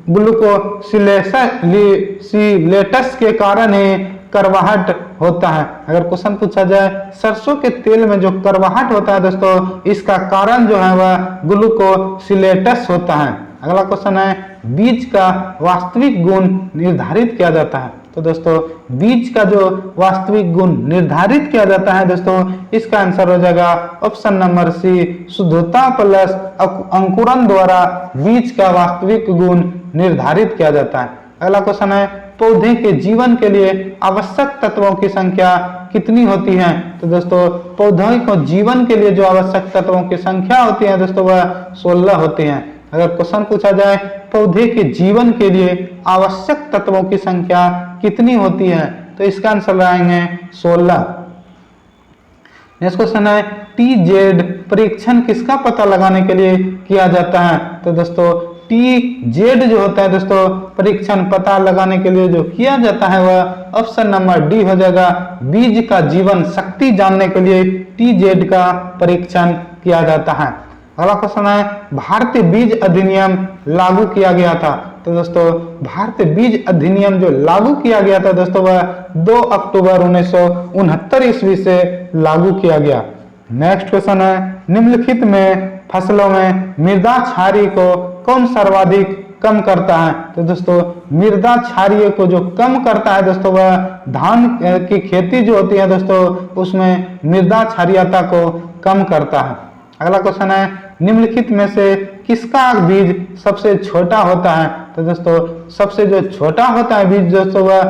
ग्लूकोसिलेटस के कारण ही करवाहट होता है। अगर क्वेश्चन पूछा जाए सरसों के तेल में जो करवाहट होता है दोस्तों इसका कारण जो है वह ग्लूकोसिलेटस होता है। अगला क्वेश्चन है बीज का वास्तविक गुण निर्धारित किया जाता है। तो दोस्तों बीज का जो वास्तविक गुण निर्धारित किया जाता है दोस्तों इसका आंसर हो जाएगा ऑप्शन नंबर सी शुद्धता प्लस अंकुरन द्वारा बीज का वास्तविक गुण निर्धारित किया जाता है। अगला क्वेश्चन है पौधे के जीवन के लिए आवश्यक तत्वों की संख्या कितनी होती है? तो दोस्तों पौधे को जीवन के लिए जो आवश्यक तत्वों की संख्या होती है दोस्तों वह 16 होती है। अगर क्वेश्चन पूछा जाए पौधे के जीवन के लिए आवश्यक तत्वों की संख्या कितनी होती है, तो इसका आंसर लगाएंगे 16। नेक्स्ट क्वेश्चन है TZ परीक्षण किसका पता लगाने के लिए किया जाता है? तो दोस्तों TZ जो होता है दोस्तों परीक्षण पता लगाने के लिए जो किया जाता है वह ऑप्शन नंबर डी हो जाएगा। बीज का जीवन शक्ति जानने के लिए TZ का परीक्षण किया जाता है। अगला क्वेश्चन है भारतीय बीज अधिनियम लागू किया गया था? तो दोस्तों भारतीय बीज अधिनियम जो लागू किया गया था दोस्तों वह 2 अक्टूबर 1969 ईस्वी से लागू किया गया। नेक्स्ट क्वेश्चन है निम्नलिखित में फसलों में मृदा क्षारीय को कौन सर्वाधिक कम करता है? तो दोस्तों मृदा क्षारीय को जो कम करता है दोस्तों वह धान की खेती जो होती है दोस्तों उसमें मृदा क्षारीयता को कम करता है। अगला क्वेश्चन है निम्नलिखित में से किसका बीज सबसे छोटा होता है? तो दोस्तों सबसे जो छोटा होता है बीज दोस्तों वह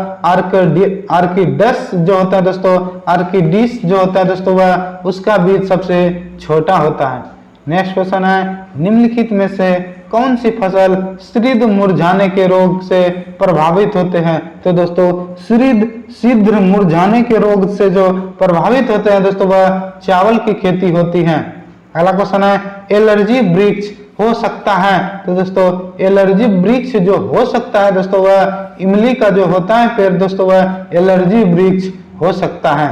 आर्किडस जो होता है दोस्तों आर्किडिस जो होता है दोस्तों वह उसका बीज सबसे छोटा होता है। नेक्स्ट क्वेश्चन है निम्नलिखित में से कौन सी फसल शीघ्र मुरझाने के रोग से प्रभावित होते हैं? तो दोस्तों शीघ्र मुरझाने के रोग से जो प्रभावित होते हैं दोस्तों वह चावल की खेती होती है। अगला क्वेश्चन है एलर्जी वृक्ष हो सकता है? तो दोस्तों एलर्जी वृक्ष जो हो सकता है दोस्तों वह इमली का जो होता है पेड़ दोस्तों वह एलर्जी वृक्ष हो सकता है।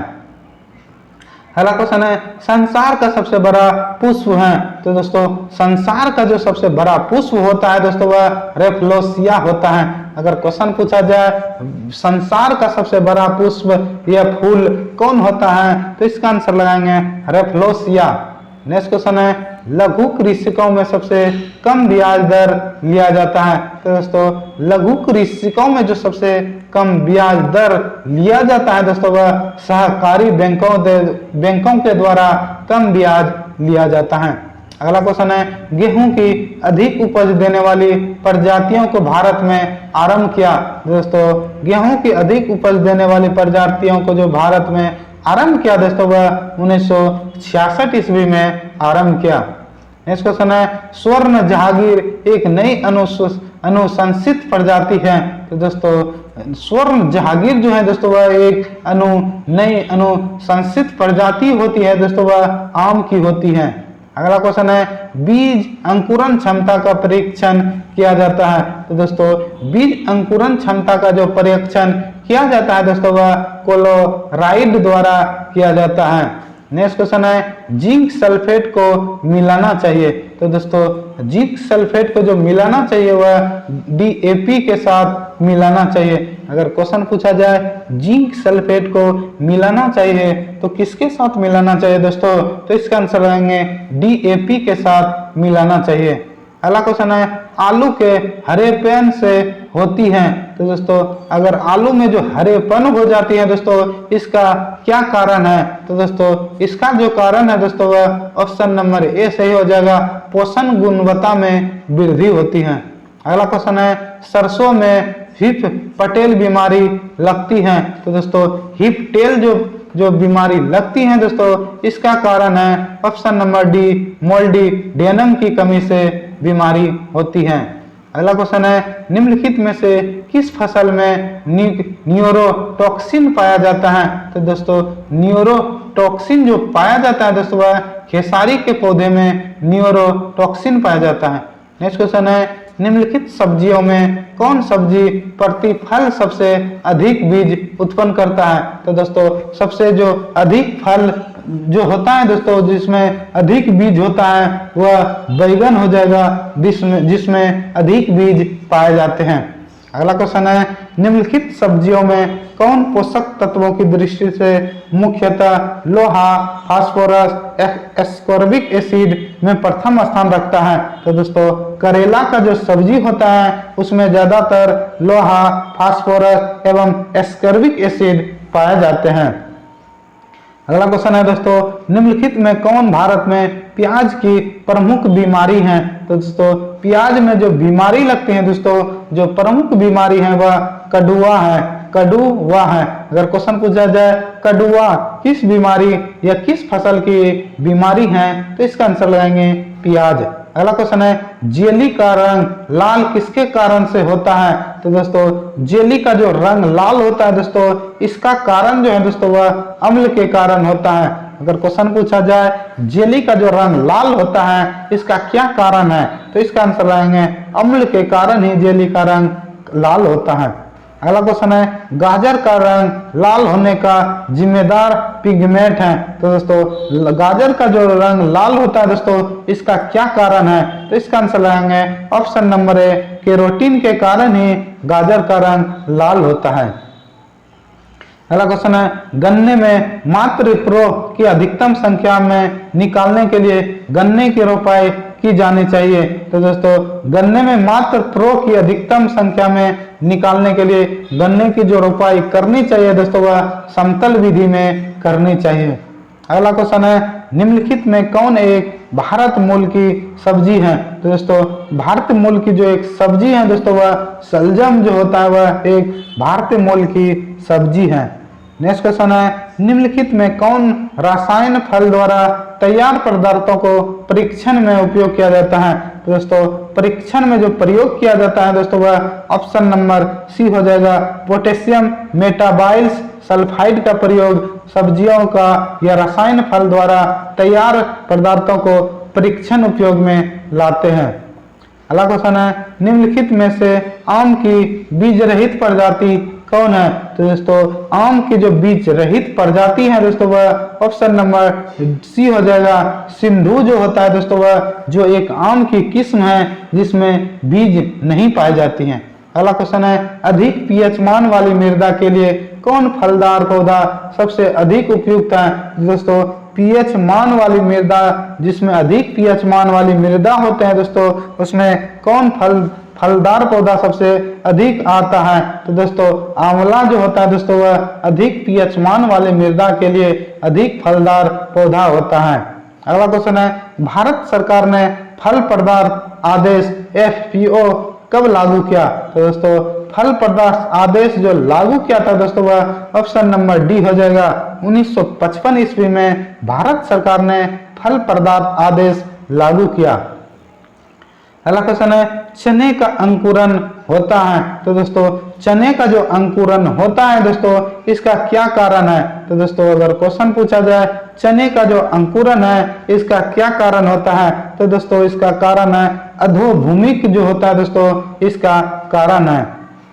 अगला क्वेश्चन है संसार का सबसे बड़ा पुष्प है? तो दोस्तों संसार का जो सबसे बड़ा पुष्प होता है दोस्तों वह रेफलोसिया होता है। अगर क्वेश्चन पूछा जाए संसार का सबसे बड़ा पुष्प या फूल कौन होता है तो इसका आंसर लगाएंगे रेफलोसिया। नेक्स्ट क्वेश्चन है लघु कृषकों में सबसे कम ब्याज दर लिया जाता है? तो दोस्तों लघु कृषकों में जो सबसे कम ब्याज दर लिया जाता है दोस्तों वह सहकारी बैंकों के द्वारा कम ब्याज लिया जाता है। अगला क्वेश्चन है गेहूं की अधिक उपज देने वाली प्रजातियों को भारत में आरंभ किया? दोस्तों गेहूं की अधिक उपज देने वाली प्रजातियों को जो भारत में आरंभ किया दोस्तों वह 1966 ईस्वी में आरंभ किया। नेक्स्ट क्वेश्चन है स्वर्ण जहांगीर एक नई अनुशंसित प्रजाति है? तो दोस्तों स्वर्ण जहांगीर जो है दोस्तों वह एक नई अनुशंसित प्रजाति होती है दोस्तों वह आम की होती है। अगला क्वेश्चन है बीज अंकुरण क्षमता का परीक्षण किया जाता है? तो दोस्तों बीज अंकुरण क्षमता का जो परीक्षण किया जाता है दोस्तों वह क्लोराइड द्वारा किया जाता है। नेक्स्ट क्वेश्चन है जिंक सल्फेट को मिलाना चाहिए? तो दोस्तों जिंक सल्फेट को जो मिलाना चाहिए वह DAP के साथ मिलाना चाहिए। अगर क्वेश्चन पूछा जाए जिंक सल्फेट को मिलाना चाहिए तो किसके साथ मिलाना चाहिए दोस्तों, तो इसका आंसर लगाएंगे DAP के साथ मिलाना चाहिए। अगला क्वेश्चन है आलू के हरेपन से होती है? तो दोस्तों अगर आलू में जो हरेपन हो जाती है दोस्तों इसका क्या कारण है? तो दोस्तों इसका जो कारण है दोस्तों वह ऑप्शन नंबर ए सही हो जाएगा, पोषण गुणवत्ता में वृद्धि होती है। अगला क्वेश्चन है सरसों में हिप पटेल बीमारी लगती है? तो दोस्तों हिप टेल जो बीमारी लगती है दोस्तों इसका कारण है ऑप्शन नंबर डी मोल्डी डेनम की कमी से बीमारी होती है। अगला क्वेश्चन है निम्नलिखित में से किस फसल में न्यूरोटॉक्सिन पाया जाता है? तो दोस्तों न्यूरोटॉक्सिन जो पाया जाता है दोस्तों वह खेसारी के पौधे में न्यूरोटॉक्सिन पाया जाता है। नेक्स्ट क्वेश्चन है निम्नलिखित सब्जियों में कौन सब्जी प्रतिफल सबसे अधिक बीज उत्पन्न करता है? तो दोस्तों सबसे जो अधिक फल जो होता है दोस्तों जिसमें अधिक बीज होता है वह बैगन हो जाएगा जिसमें अधिक बीज पाए जाते हैं। अगला क्वेश्चन है निम्नलिखित सब्जियों में कौन पोषक तत्वों की दृष्टि से मुख्यतः लोहा, फास्फोरस, एस्कॉर्बिक एसिड में प्रथम स्थान रखता है? तो दोस्तों करेला का जो सब्जी होता है उसमें ज्यादातर लोहा, फास्फोरस एवं एस्कॉर्बिक एसिड पाए जाते हैं। अगला क्वेश्चन है दोस्तों निम्नलिखित में कौन भारत में प्याज की प्रमुख बीमारी है? तो दोस्तों प्याज में जो बीमारी लगती है दोस्तों जो प्रमुख बीमारी है वह कड़ुआ है, कड़ुआ है। अगर क्वेश्चन पूछा जाए कड़ुआ किस बीमारी या किस फसल की बीमारी है, तो इसका आंसर लगाएंगे प्याज। अगला क्वेश्चन है जेली का रंग लाल किसके कारण से होता है, तो दोस्तों जेली का जो रंग लाल होता है दोस्तों, इसका कारण जो है दोस्तों वह अम्ल के कारण होता है। अगर क्वेश्चन पूछा जाए जेली का जो रंग लाल होता है इसका क्या कारण है, तो इसका आंसर लाएंगे अम्ल के कारण ही जेली का रंग लाल होता है। अगला क्वेश्चन है गाजर का रंग लाल होने का जिम्मेदार पिगमेंट है, तो दोस्तों गाजर का जो रंग लाल होता है दोस्तों, इसका क्या कारण है, तो इसका आंसर लगाएंगे ऑप्शन नंबर ए, केरोटीन के कारण ही गाजर का रंग लाल होता है। अगला क्वेश्चन है गन्ने में मात्र प्रो की अधिकतम संख्या में निकालने के लिए गन्ने की रोपाई की जानी चाहिए, तो दोस्तों गन्ने में मात्र प्रो की अधिकतम संख्या में निकालने के लिए गन्ने की जो रोपाई करनी चाहिए दोस्तों वह समतल विधि में करनी चाहिए। अगला क्वेश्चन है निम्नलिखित में कौन एक भारत मूल की सब्जी है, तो दोस्तों भारत मूल की जो एक सब्जी है दोस्तों वह शलजम जो होता है वह एक भारतीय मूल की सब्जी है। नेक्स्ट क्वेश्चन है निम्नलिखित में कौन रसायन फल द्वारा तैयार पदार्थों को परीक्षण में उपयोग किया जाता है, तो दोस्तों परीक्षण में जो प्रयोग किया जाता है दोस्तों वह ऑप्शन नंबर सी हो जाएगा, पोटेशियम मेटाबाइल्स सल्फाइड का प्रयोग सब्जियों का या रसायन फल द्वारा तैयार पदार्थों को परीक्षण उपयोग में लाते हैं। अगला क्वेश्चन है निम्नलिखित में से आम की बीज रहित प्रजाति कौन है, तो दोस्तों आम की जो बीज रहित प्रजाति है दोस्तों वह ऑप्शन नंबर सी हो जाएगा, सिंधु जो होता है दोस्तों वह जो एक आम की किस्म है जिसमें बीज नहीं पाई जाती हैं। अगला क्वेश्चन है अधिक पीएच मान वाली मृदा के लिए कौन फलदार पौधा सबसे अधिक उपयुक्त है, दोस्तों पीएच मान वाली मृदा जिसमें अधिक पीएच मान वाली मृदा होते हैं दोस्तों उसमें कौन फलदार पौधा सबसे अधिक आता है, तो दोस्तों आंवला जो होता है दोस्तों वह अधिक पीएच मान वाले मृदा के लिए अधिक फलदार पौधा होता है। अगला क्वेश्चन है भारत सरकार ने फल पदार्थ आदेश FPO कब लागू किया, तो दोस्तों फल पदार्थ आदेश जो लागू किया था दोस्तों वह ऑप्शन नंबर डी हो जाएगा, 1955 ईस्वी में भारत सरकार ने फल पदार्थ आदेश लागू किया। अगला क्वेश्चन है चने का अंकुरन होता है, तो दोस्तों चने का जो अंकुरन होता है दोस्तों इसका क्या कारण है, तो दोस्तों अगर क्वेश्चन पूछा जाए चने का जो अंकुरन है इसका क्या कारण होता है, तो दोस्तों इसका कारण है अधोभूमिक जो होता है दोस्तों इसका कारण है।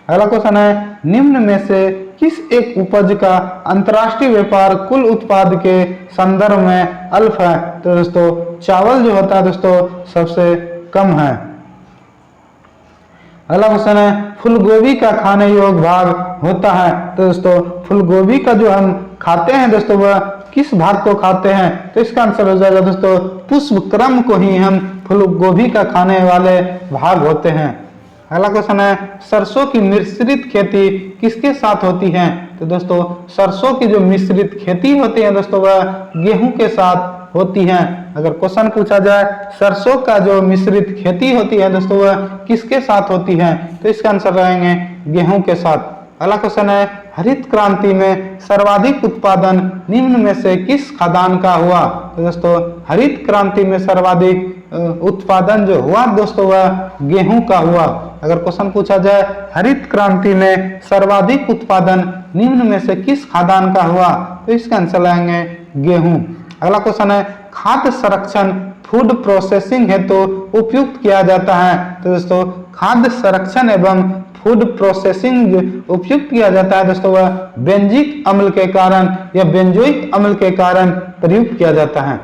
अगला क्वेश्चन है निम्न में से किस एक उपज का अंतर्राष्ट्रीय व्यापार कुल उत्पाद के संदर्भ में अल्प है, तो दोस्तों चावल जो होता है दोस्तों सबसे कम है। अगला क्वेश्चन है फूलगोभी का खाने योग्य भाग होता है, तो दोस्तों फूलगोभी का जो हम खाते हैं दोस्तों वह किस भाग को खाते हैं, तो इसका आंसर हो जाएगा दोस्तों पुष्प क्रम को ही हम फूलगोभी का खाने वाले भाग होते हैं। अगला क्वेश्चन है सरसों की मिश्रित खेती किसके साथ होती है, तो दोस्तों सरसों की जो मिश्रित खेती होती है दोस्तों वह गेहूं के साथ होती है। अगर क्वेश्चन पूछा जाए सरसों का जो मिश्रित खेती होती है दोस्तों वह किसके साथ होती है, तो इसका आंसर रहेंगे गेहूं के साथ। अगला क्वेश्चन है हरित क्रांति में सर्वाधिक उत्पादन निम्न में से किस खाद्यान्न का हुआ, तो दोस्तों हरित क्रांति में सर्वाधिक उत्पादन जो हुआ दोस्तों वह गेहूं का हुआ। अगर क्वेश्चन पूछा जाए हरित क्रांति में सर्वाधिक उत्पादन निम्न में से किस खाद्यान्न का हुआ, तो इसका आंसर लाएंगे गेहूं। अगला क्वेश्चन है खाद्य संरक्षण फूड प्रोसेसिंग हेतु उपयुक्त किया जाता है, तो दोस्तों खाद्य संरक्षण एवं फूड प्रोसेसिंग उपयुक्त किया जाता है दोस्तों वह बेंजिक अम्ल के कारण या बेंजोइक अम्ल के कारण प्रयुक्त किया जाता है।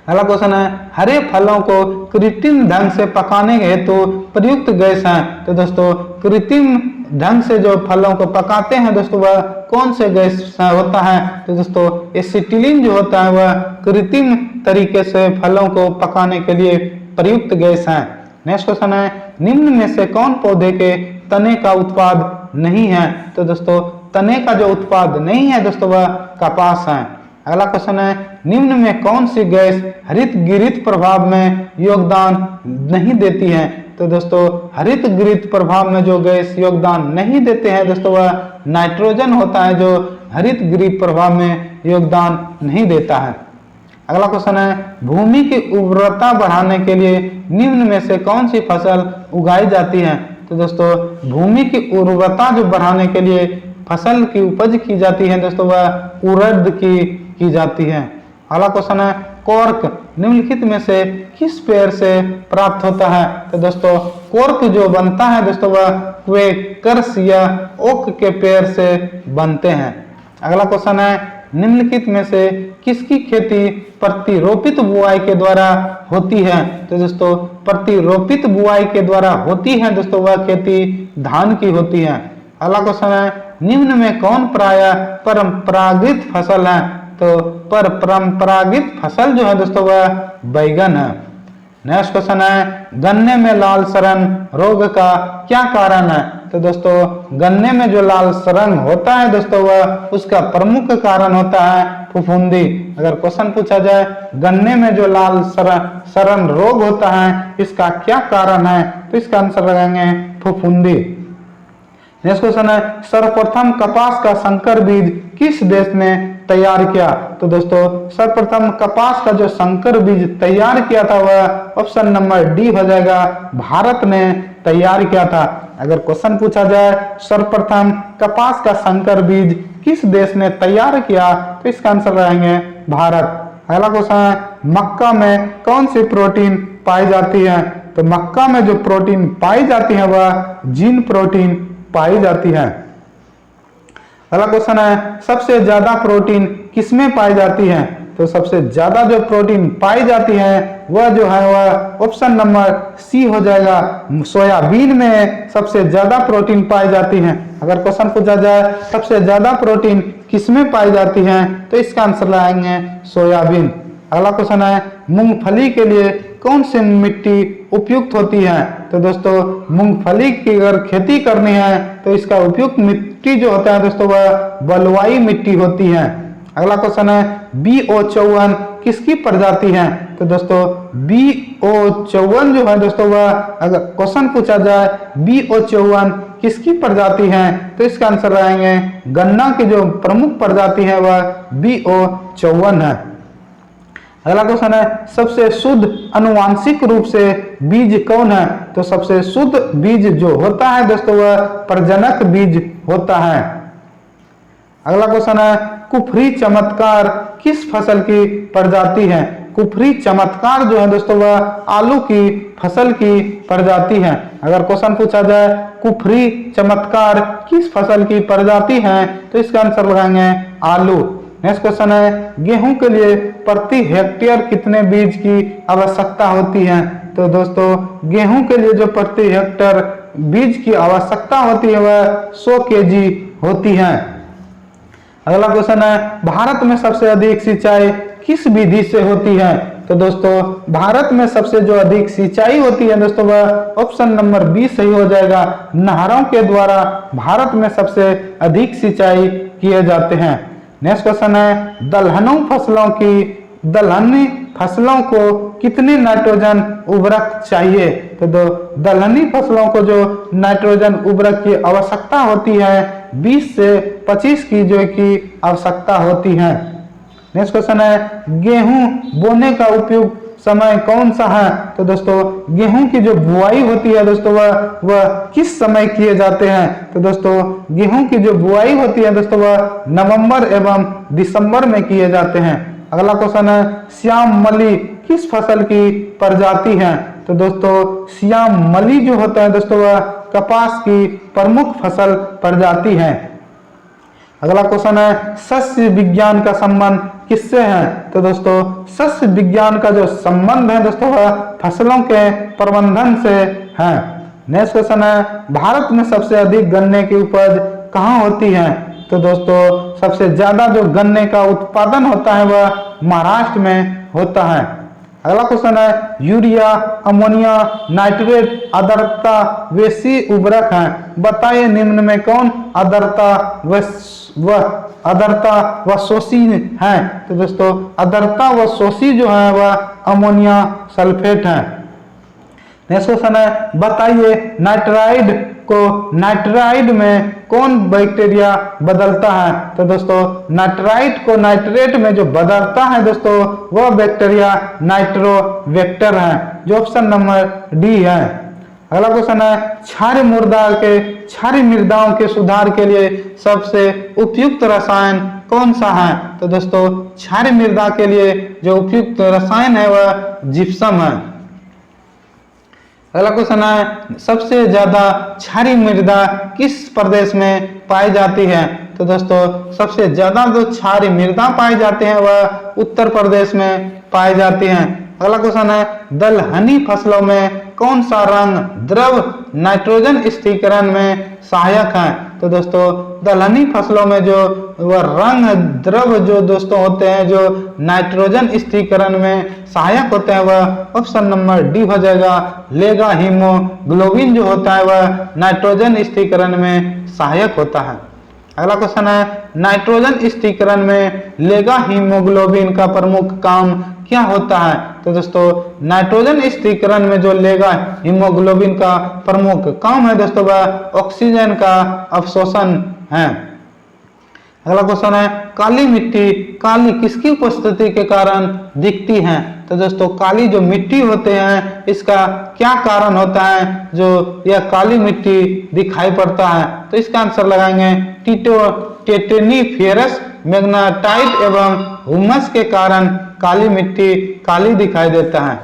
अगला क्वेश्चन है हरे फलों को कृत्रिम ढंग से पकाने हेतु प्रयुक्त गैस है, तो दोस्तों कृत्रिम ढंग से जो फलों को पकाते हैं दोस्तों वह कौन से गैस होता है, तो दोस्तों एसिटिलीन जो होता है वह कृत्रिम तरीके से फलों को पकाने के लिए प्रयुक्त गैस है। नेक्स्ट क्वेश्चन है निम्न में से कौन पौधे के तने का उत्पाद नहीं है, तो दोस्तों तने का जो उत्पाद नहीं है दोस्तों वह कपास है। अगला क्वेश्चन है निम्न में कौन सी गैस हरित गिरित प्रभाव में योगदान नहीं देती है, तो दोस्तों हरित गृह प्रभाव में जो गैस योगदान नहीं देते हैं दोस्तों वह नाइट्रोजन होता है, जो हरित गृह प्रभाव में योगदान नहीं देता है। अगला क्वेश्चन है, भूमि की उर्वरता बढ़ाने के लिए निम्न में से कौन सी फसल उगाई जाती है? तो दोस्तों भूमि की उर्वरता जो बढ़ाने के लिए फसल की उपज की जाती है दोस्तों वह उड़द की जाती है। अगला क्वेश्चन है, कॉर्क निम्नलिखित में से किस पेड़ से प्राप्त होता है? तो दोस्तों कॉर्क जो बनता है दोस्तों वह क्वेकर्स या ओक के पेड़ से बनते हैं। अगला क्वेश्चन है, निम्नलिखित में से किसकी खेती प्रतिरोपित बुआई के द्वारा होती है? तो दोस्तों प्रतिरोपित बुआई के द्वारा होती है दोस्तों वह खेती धान की होती है। अगला क्वेश्चन है, निम्न में कौन प्रायः परंपरागत फसल है? तो परंपरागत फसल जो है दोस्तों वह बैगन है। नेक्स्ट क्वेश्चन है, गन्ने में लाल सड़न रोग का क्या कारण है? तो दोस्तों गन्ने में जो लाल सड़न होता है दोस्तों वह उसका प्रमुख कारण होता है फफूंदी। अगर क्वेश्चन पूछा जाए गन्ने में जो लाल सड़न रोग होता है इसका क्या कारण है, तो इसका आंसर लगाएंगे फफूंदी। नेक्स्ट क्वेश्चन है, सर्वप्रथम कपास का संकर बीज किस देश ने तैयार किया? तो दोस्तों सर्वप्रथम कपास का जो संकर बीज तैयार किया था वह ऑप्शन नंबर डी हो जाएगा, भारत ने तैयार किया था। अगर क्वेश्चन पूछा जाए सर्वप्रथम कपास का संकर बीज किस देश ने तैयार किया, तो इसका आंसर रहेंगे भारत। अगला क्वेश्चन है, मक्का में कौन सी प्रोटीन पाई जाती है? तो मक्का में जो प्रोटीन पाई जाती है वह जीन प्रोटीन पाई जाती है। अगला क्वेश्चन है, सबसे ज्यादा प्रोटीन किसमें पाई जाती है? तो सबसे ज्यादा जो प्रोटीन पाई जाती है वह जो है वह ऑप्शन नंबर सी हो जाएगा, सोयाबीन में सबसे ज्यादा प्रोटीन पाई जाती है। अगर क्वेश्चन पूछा जाए सबसे ज्यादा प्रोटीन किसमें पाई जाती है, तो इसका आंसर लाएंगे सोयाबीन। अगला क्वेश्चन है, मूंगफली के लिए कौन सी मिट्टी उपयुक्त होती है? तो दोस्तों मूंगफली की अगर खेती करनी है तो इसका उपयुक्त मिट्टी जो होता है दोस्तों वह बलुआई मिट्टी होती है। अगला क्वेश्चन है, BO54 किसकी प्रजाति है? तो दोस्तों BO54 जो है दोस्तों वह अगर क्वेश्चन पूछा जाए BO54 किसकी प्रजाति है, तो इसका आंसर रहेंगे गन्ना की जो प्रमुख प्रजाति है वह BO54 है। अगला क्वेश्चन है, सबसे शुद्ध अनुवांशिक रूप से बीज कौन है? तो सबसे शुद्ध बीज जो होता है दोस्तों वह प्रजनक बीज होता है। अगला क्वेश्चन है, कुफरी चमत्कार किस फसल की प्रजाति है? कुफरी चमत्कार जो है दोस्तों वह आलू की फसल की प्रजाति है। अगर क्वेश्चन पूछा जाए कुफरी चमत्कार किस फसल की प्रजाति है, तो इसका आंसर लगाएंगे आलू। नेक्स्ट क्वेश्चन है, गेहूं के लिए प्रति हेक्टेयर कितने बीज की आवश्यकता होती है? तो दोस्तों गेहूं के लिए जो प्रति हेक्टेयर बीज की आवश्यकता होती है वह 100 kg होती है। अगला क्वेश्चन है, भारत में सबसे अधिक सिंचाई किस विधि से होती है? तो दोस्तों भारत में सबसे जो अधिक सिंचाई होती है दोस्तों वह ऑप्शन नंबर बी सही हो जाएगा, नहरों के द्वारा भारत में सबसे अधिक सिंचाई किए जाते हैं। नेक्स्ट क्वेश्चन है, दलहनी फसलों को कितने नाइट्रोजन उर्वरक चाहिए? तो दलहनी फसलों को जो नाइट्रोजन उर्वरक की आवश्यकता होती है 20 से 25 की जो की आवश्यकता होती है। नेक्स्ट क्वेश्चन है, गेहूं बोने का उपयुक्त समय कौन सा है? तो दोस्तों गेहूं की जो बुआई होती है दोस्तों वह किस समय किए जाते हैं? तो दोस्तों गेहूं की जो बुआई होती है दोस्तों वह नवंबर एवं दिसंबर में किए जाते हैं। अगला क्वेश्चन है, श्याम मली किस फसल की प्रजाति है? तो दोस्तों श्याम मली जो होता है दोस्तों वह कपास की प्रमुख फसल प्रजाति है। अगला क्वेश्चन है, सस्य विज्ञान का संबंध किससे है? तो दोस्तों सस्य विज्ञान का जो संबंध है दोस्तों वह फसलों के प्रबंधन से है। नेक्स्ट क्वेश्चन है, भारत में सबसे अधिक गन्ने की उपज कहाँ होती है? तो दोस्तों सबसे ज्यादा जो गन्ने का उत्पादन होता है वह महाराष्ट्र में होता है। अगला क्वेश्चन है, यूरिया, अमोनिया, नाइट्रेट आर्द्रता वैसी उर्वरक है, बताइए निम्न में कौन आर्द्रता व शोषी है? तो दोस्तों आर्द्रता व शोषी जो है वह अमोनिया सल्फेट है। नेक्स्ट क्वेश्चन है, बताइए नाइट्राइड को नाइट्राइड में कौन बैक्टीरिया बदलता है। तो दोस्तों नाइट्राइड को नाइट्रेट में जो बदलता है दोस्तों वह बैक्टीरिया नाइट्रोवेक्टर है, जो ऑप्शन नंबर डी है। अगला क्वेश्चन है, क्षारीय मृदाओं के सुधार के लिए सबसे उपयुक्त रसायन कौन सा है। तो दोस्तों क्षारीय मृदा के लिए जो उपयुक्त रसायन है वह जिप्सम है। अगला क्वेश्चन है, सबसे ज्यादा क्षारीय मृदा किस प्रदेश में पाई जाती है। तो दोस्तों सबसे ज्यादा जो क्षारीय मृदा पाई जाती है वह उत्तर प्रदेश में पाई जाती है। अगला क्वेश्चन है, दलहनी फसलों में कौन सा रंग द्रव नाइट्रोजन स्थिरीकरण में सहायक है। तो दोस्तों दलहनी फसलों में जो वह रंग द्रव जो दोस्तों होते हैं जो नाइट्रोजन स्थिरीकरण में सहायक होते हैं वह ऑप्शन नंबर डी हो जाएगा। लेगा हीमोग्लोबिन जो होता है वह नाइट्रोजन स्थिरीकरण में सहायक होता है। अगला क्वेश्चन है, नाइट्रोजन स्थिरीकरण में लेगा हीमोग्लोबिन का प्रमुख काम क्या होता है। तो दोस्तों नाइट्रोजन स्थिरीकरण में जो लेगा हीमोग्लोबिन का प्रमुख काम है दोस्तों वह ऑक्सीजन का अवशोषण है। अगला क्वेश्चन है, काली मिट्टी काली किसकी उपस्थिति के कारण दिखती है। तो दोस्तों काली जो मिट्टी होते हैं इसका क्या कारण होता है जो यह काली मिट्टी दिखाई पड़ता है। तो इसका आंसर लगाएंगे टेटेनीफेरस मैग्नेटाइट एवं हुमस के कारण काली मिट्टी काली दिखाई देता है।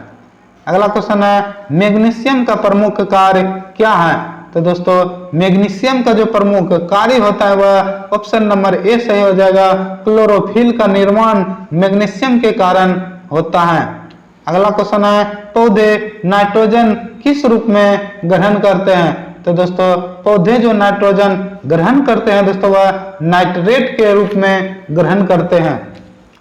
अगला क्वेश्चन है, मैग्नीशियम का प्रमुख कार्य क्या है। तो दोस्तों मैग्नीशियम का जो प्रमुख कार्य होता है वह ऑप्शन नंबर ए सही हो जाएगा। क्लोरोफिल का निर्माण मैग्नीशियम के कारण होता है। अगला क्वेश्चन है, पौधे नाइट्रोजन किस रूप में ग्रहण करते हैं। तो दोस्तों पौधे जो नाइट्रोजन ग्रहण करते हैं दोस्तों वह नाइट्रेट के रूप में ग्रहण करते हैं।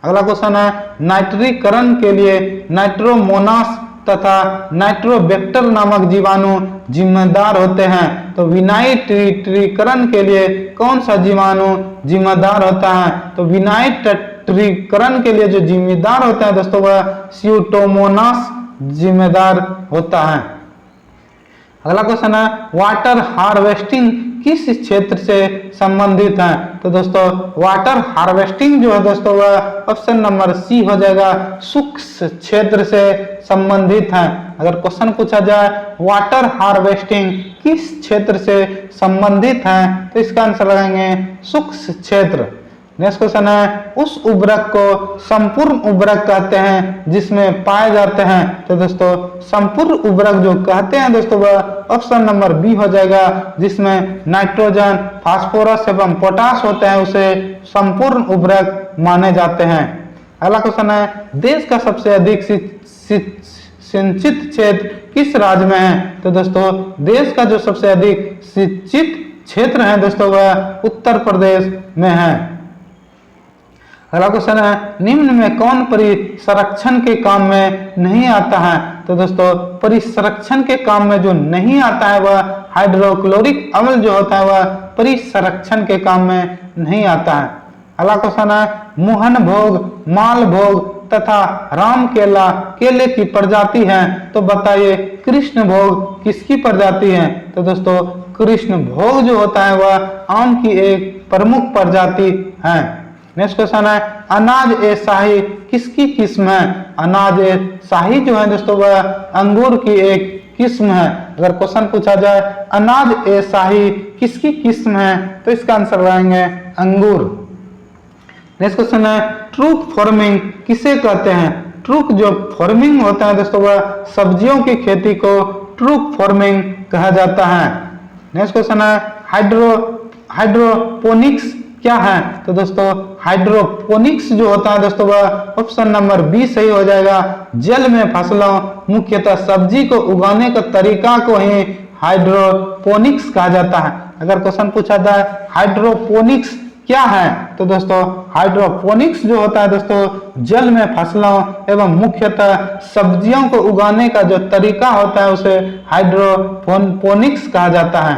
अगला क्वेश्चन है, नाइट्रीकरण के लिए नाइट्रोमोनास तथा नाइट्रोबैक्टर नामक जीवाणु जिम्मेदार होते हैं। तो विनाइट्रीकरण के लिए कौन सा जीवाणु जिम्मेदार होता है। तो विनाइट्रीकरण के लिए जो जिम्मेदार होता है दोस्तों वह स्यूडोमोनास जिम्मेदार होता है। अगला क्वेश्चन है, वाटर हार्वेस्टिंग किस क्षेत्र से संबंधित है। तो दोस्तों वाटर हार्वेस्टिंग जो है दोस्तों वह ऑप्शन नंबर सी हो जाएगा, शुष्क क्षेत्र से संबंधित है। अगर क्वेश्चन पूछा जाए वाटर हार्वेस्टिंग किस क्षेत्र से संबंधित है तो इसका आंसर लगाएंगे शुष्क क्षेत्र। नेक्स्ट क्वेश्चन है, उस उर्वरक को संपूर्ण उर्वरक कहते हैं जिसमें पाए जाते हैं। तो दोस्तों संपूर्ण उर्वरक जो कहते हैं दोस्तों वह ऑप्शन नंबर बी हो जाएगा, जिसमें नाइट्रोजन फास्फोरस एवं पोटास होते हैं उसे संपूर्ण उर्वरक माने जाते हैं। अगला क्वेश्चन है, देश का सबसे अधिक सिंचित क्षेत्र किस राज्य में है। तो दोस्तों देश का जो सबसे अधिक सिंचित क्षेत्र है दोस्तों वह उत्तर प्रदेश में है। अगला क्वेश्चन है, निम्न में कौन परिसंरक्षण के काम में नहीं आता है। तो दोस्तों परिसंरक्षण के काम में जो नहीं आता है वह हाइड्रोक्लोरिक अम्ल जो होता है वह परिसंरक्षण के काम में नहीं आता है। अगला क्वेश्चन है, मोहन भोग मालभोग तथा राम केला केले की प्रजाति है। तो बताइए कृष्ण भोग किसकी प्रजाति है। तो दोस्तों कृष्ण भोग जो होता है वह आम की एक प्रमुख प्रजाति है। नेक्स्ट क्वेश्चन है, अनाज ए शाही किसकी किस्म है। अनाज ए शाही जो है दोस्तों वह अंगूर की एक किस्म है। अगर क्वेश्चन पूछा जाए अनाज ए शाही किसकी किस्म है तो इसका आंसर लगाएंगे अंगूर। नेक्स्ट क्वेश्चन है, ट्रूथ फार्मिंग किसे कहते हैं। ट्रूथ जो फार्मिंग होता है दोस्तों वह सब्जियों की खेती को ट्रूथ फार्मिंग कहा जाता है। नेक्स्ट क्वेश्चन है, हाइड्रोपोनिक्स क्या है। तो दोस्तों हाइड्रोपोनिक्स जो होता है दोस्तों वह ऑप्शन नंबर बी सही हो जाएगा। जल में फसलों मुख्यतः सब्जी को उगाने का तरीका को ही हाइड्रोपोनिक्स कहा जाता है। अगर क्वेश्चन पूछा जाए हाइड्रोपोनिक्स क्या है तो दोस्तों हाइड्रोपोनिक्स जो होता है दोस्तों जल में फसलों एवं मुख्यतः सब्जियों को उगाने का जो तरीका होता है उसे हाइड्रोपोनिक्स कहा जाता है।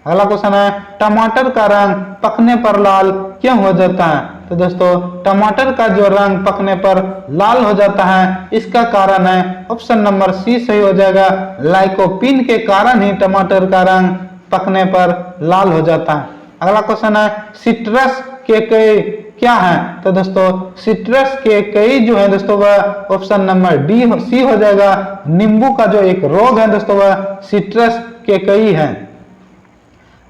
अगला क्वेश्चन है, टमाटर का रंग पकने पर लाल क्यों हो जाता है। तो तो दोस्तों टमाटर का जो रंग पकने पर लाल हो जाता है, इसका कारण है ऑप्शन नंबर सी सही हो जाएगा। लाइकोपीन के कारण ही टमाटर का रंग पकने पर लाल हो जाता है। अगला क्वेश्चन है सिट्रस के कई क्या है? तो दोस्तों सिट्रस के कई जो है दोस्तों वह ऑप्शन नंबर डी सी हो जाएगा। नींबू का जो एक रोग है दोस्तों वह सिट्रस के कई है।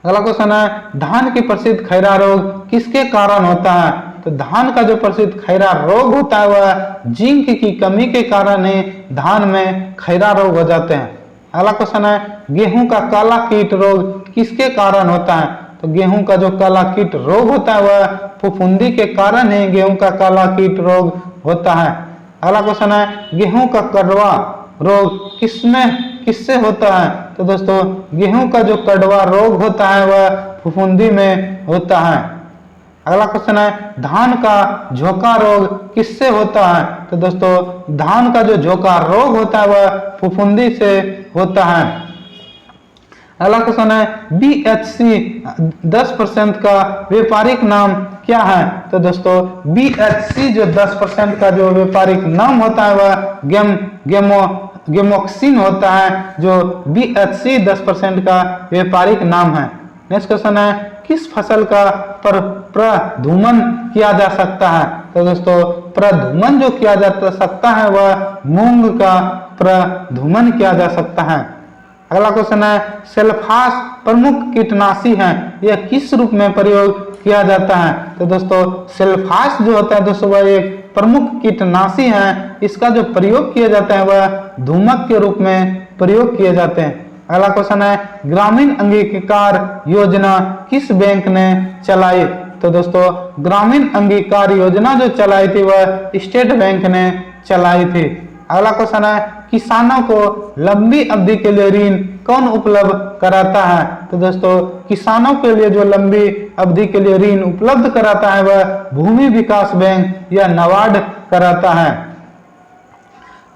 अगला क्वेश्चन है धान की प्रसिद्ध खैरा रोग किसके कारण होता है? तो धान का जो प्रसिद्ध खैरा रोग होता है वह जिंक की कमी के कारण ही धान में खैरा रोग हो जाते हैं। अगला क्वेश्चन है गेहूं का काला कीट रोग किसके कारण होता है? तो गेहूं का जो काला कीट रोग होता है वह फफूंदी के कारण ही गेहूं का काला कीट रोग होता है। अगला क्वेश्चन है गेहूं का कड़वा रोग किससे होता है? तो दोस्तों गेहूं का जो कड़वा रोग होता है वह फफूंदी में होता है। अगला क्वेश्चन है धान का झोंका रोग किससे होता है? तो दोस्तों धान का जो झोंका रोग होता है वह फफूंदी से होता है। अगला क्वेश्चन है BHC 10% का व्यापारिक नाम क्या है? तो दोस्तों BHC जो 10% का जो व्यापारिक नाम होता है वह गेमोक्सिन होता है, जो BHC 10% का व्यापारिक नाम है। नेक्स्ट क्वेश्चन है किस फसल का प्रधुमन किया जा सकता है? तो दोस्तों प्रधुमन जो किया जा सकता है वह मूंग का प्रधुमन किया जा सकता है। अगला क्वेश्चन है सल्फास प्रमुख कीटनाशी है, यह किस रूप में प्रयोग किया जाता है? तो दोस्तों सल्फास जो होता है दोस्तों वह एक प्रमुख कीटनाशी है, इसका जो प्रयोग किया जाता है वह धूमक के रूप में प्रयोग किए जाते हैं। अगला क्वेश्चन है ग्रामीण अंगीकार योजना किस बैंक ने चलाई? तो दोस्तों ग्रामीण अंगीकार योजना जो चलाई थी वह स्टेट बैंक ने चलाई थी। अगला क्वेश्चन है किसानों को लंबी अवधि के लिए ऋण कौन उपलब्ध कराता है? तो दोस्तों किसानों के लिए जो लंबी अवधि के लिए ऋण उपलब्ध कराता है वह भूमि विकास बैंक या नाबार्ड कराता है।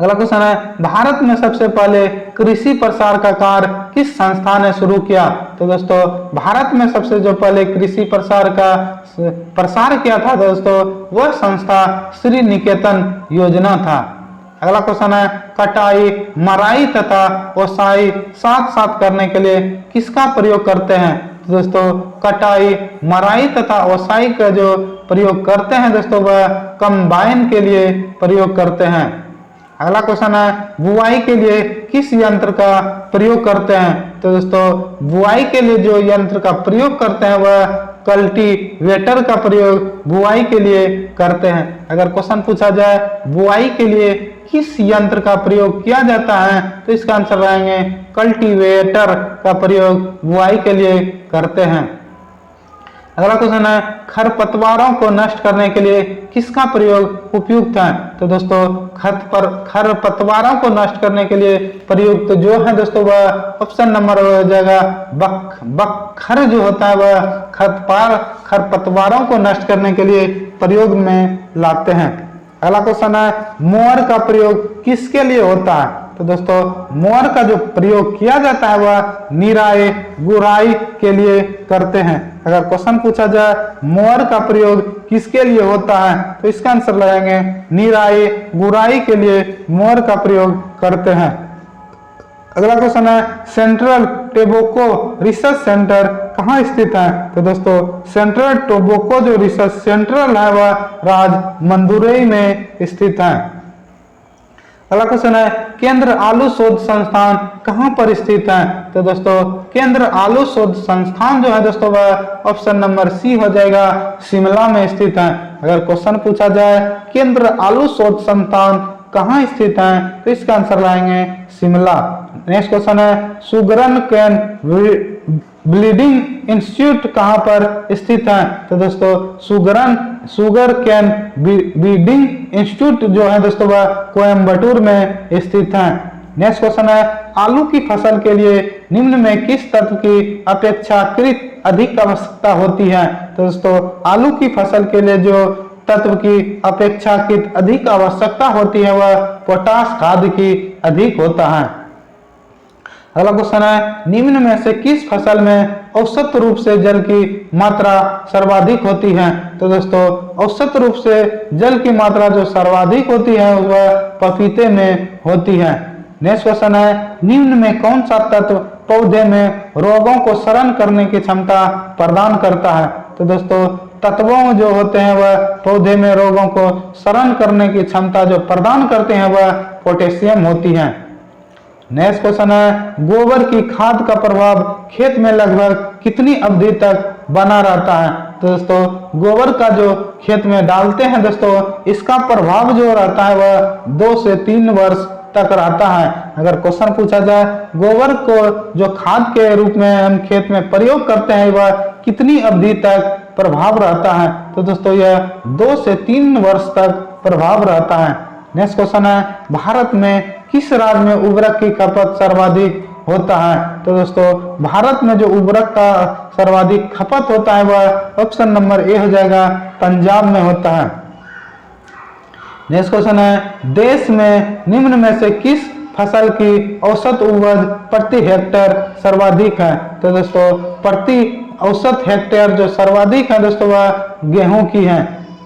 अगला क्वेश्चन है भारत में सबसे पहले कृषि प्रसार का कार्य किस संस्था ने शुरू किया? तो दोस्तों भारत में सबसे जो पहले कृषि प्रसार का प्रसार किया था दोस्तों वह संस्था श्री निकेतन योजना था। अगला क्वेश्चन है कटाई, मराई तथा ओसाई साथ साथ करने के लिए किसका प्रयोग करते हैं? तो दोस्तों कटाई, मराई तथा ओसाई का जो प्रयोग करते हैं दोस्तों वह कंबाइन के लिए प्रयोग करते हैं। अगला क्वेश्चन है बुआई के लिए किस यंत्र का प्रयोग करते हैं? तो दोस्तों बुआई के लिए जो यंत्र का प्रयोग करते हैं वह कल्टीवेटर का प्रयोग बुआई के लिए करते हैं। अगर क्वेश्चन पूछा जाए बुआई के लिए किस यंत्र का प्रयोग किया जाता है तो इसका आंसर रहेंगे कल्टीवेटर का प्रयोग बुआई के लिए करते हैं। अगला क्वेश्चन है खरपतवारों को नष्ट करने के लिए किसका प्रयोग उपयुक्त है? तो दोस्तों खरपतवारों को नष्ट करने के लिए प्रयुक्त जो है दोस्तों वह ऑप्शन नंबर हो जाएगा बखर जो होता है वह खरपतवारों को नष्ट करने के लिए प्रयोग में लाते हैं। अगला क्वेश्चन है मोअर का प्रयोग किसके लिए होता है? तो दोस्तों मोअर का जो प्रयोग किया जाता है वह निराई गुड़ाई के लिए करते हैं। अगर क्वेश्चन पूछा जाए मोअर का प्रयोग किसके लिए होता है तो इसका आंसर लगाएंगे निराई गुड़ाई के लिए मोअर का प्रयोग करते हैं। अगला क्वेश्चन है सेंट्रल टोबैको रिसर्च सेंटर कहाँ स्थित है? तो दोस्तों सेंट्रल टोबैको जो रिसर्च सेंटर है वह राज्य मदुरई में स्थित है। अगला क्वेश्चन है केंद्र आलू शोध संस्थान कहाँ पर स्थित है? तो दोस्तों केंद्र आलू शोध संस्थान जो है दोस्तों वह ऑप्शन नंबर सी हो जाएगा, शिमला में स्थित है। अगर क्वेश्चन पूछा जाए केंद्र आलू शोध संस्थान कहाँ स्थित है तो इसका आंसर लाएंगे शिमला। नेक्स्ट क्वेश्चन है सुगरन कैन ब्रीडिंग इंस्टीट्यूट कहाँ पर स्थित है? तो दोस्तों शुगर कैन ब्रीडिंग इंस्टीट्यूट जो है दोस्तों वह कोयम्बटूर में स्थित है। नेक्स्ट क्वेश्चन है आलू की फसल के लिए निम्न में किस तत्व की अपेक्षाकृत अधिक आवश्यकता होती है? तो दोस्तों आलू की फसल के लिए जो तत्व की अपेक्षाकृत अधिक आवश्यकता होती है वह पोटाश खाद की अधिक होता है। अगला क्वेश्चन है निम्न में से किस फसल में औसत रूप से जल की मात्रा सर्वाधिक होती है? तो दोस्तों औसत रूप से जल की मात्रा जो सर्वाधिक होती है वह पपीते में होती है। नेक्स्ट क्वेश्चन है, निम्न में कौन सा तत्व पौधे में रोगों को शरण करने की क्षमता प्रदान करता है? तो दोस्तों तत्वों जो होते हैं वह पौधे में रोगों को शरण करने की क्षमता जो प्रदान करते हैं वह पोटेशियम होती है। नेक्स्ट क्वेश्चन है, गोबर की खाद का प्रभाव खेत में लगभग कितनी अवधि तक बना रहता है? तो दोस्तों गोबर का जो खेत में डालते हैं दोस्तों इसका प्रभाव जो रहता है वह 2 से 3 वर्ष तक रहता है। अगर क्वेश्चन पूछा जाए गोबर को जो खाद के रूप में हम खेत में प्रयोग करते हैं वह कितनी अवधि तक प्रभाव रहता है? तो दोस्तों यह 2 से 3 वर्ष तक प्रभाव रहता है। नेक्स्ट क्वेश्चन है, भारत में किस राज्य में उर्वरक की खपत सर्वाधिक होता है? तो दोस्तों भारत में जो उर्वरक का सर्वाधिक खपत होता है वह ऑप्शन नंबर ए हो जाएगा, पंजाब में होता है। नेक्स्ट क्वेश्चन है, देश में निम्न में से किस फसल की औसत उपज प्रति हेक्टेयर सर्वाधिक है? तो दोस्तों प्रति औसत हेक्टेयर जो सर्वाधिक है दोस्तों वह गेहूं की है।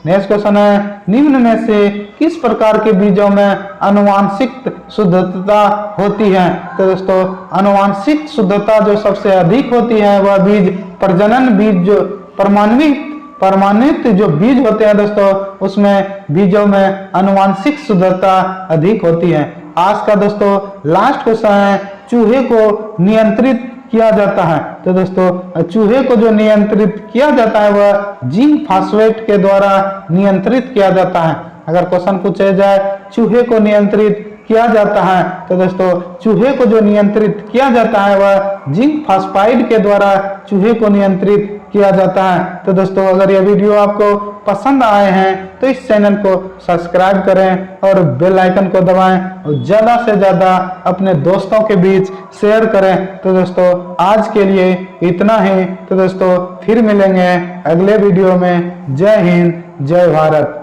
नेक्स्ट क्वेश्चन है, निम्न में से किस प्रकार के बीजों में आनुवांशिक शुद्धता होती है? तो दोस्तों आनुवांशिक शुद्धता जो सबसे अधिक होती है वह बीज प्रजनन बीज जो प्रमाणित जो बीज होते हैं दोस्तों उसमें बीजों में आनुवांशिक शुद्धता अधिक होती है। आज का दोस्तों लास्ट क्वेश्चन है, चूहे को नियंत्रित किया जाता है? तो दोस्तों चूहे को जो नियंत्रित किया जाता है वह जिंक फास्फेट के द्वारा नियंत्रित किया जाता है। अगर क्वेश्चन पूछा जाए चूहे को नियंत्रित किया जाता है तो दोस्तों चूहे को जो नियंत्रित किया जाता है वह जिंक फास्फाइड के द्वारा चूहे को नियंत्रित किया जाता है। तो दोस्तों अगर यह वीडियो आपको पसंद आए हैं तो इस चैनल को सब्सक्राइब करें और बेल आइकन को दबाएं और ज़्यादा से ज़्यादा अपने दोस्तों के बीच शेयर करें। तो दोस्तों आज के लिए इतना ही। तो दोस्तों फिर मिलेंगे अगले वीडियो में। जय हिंद, जय भारत।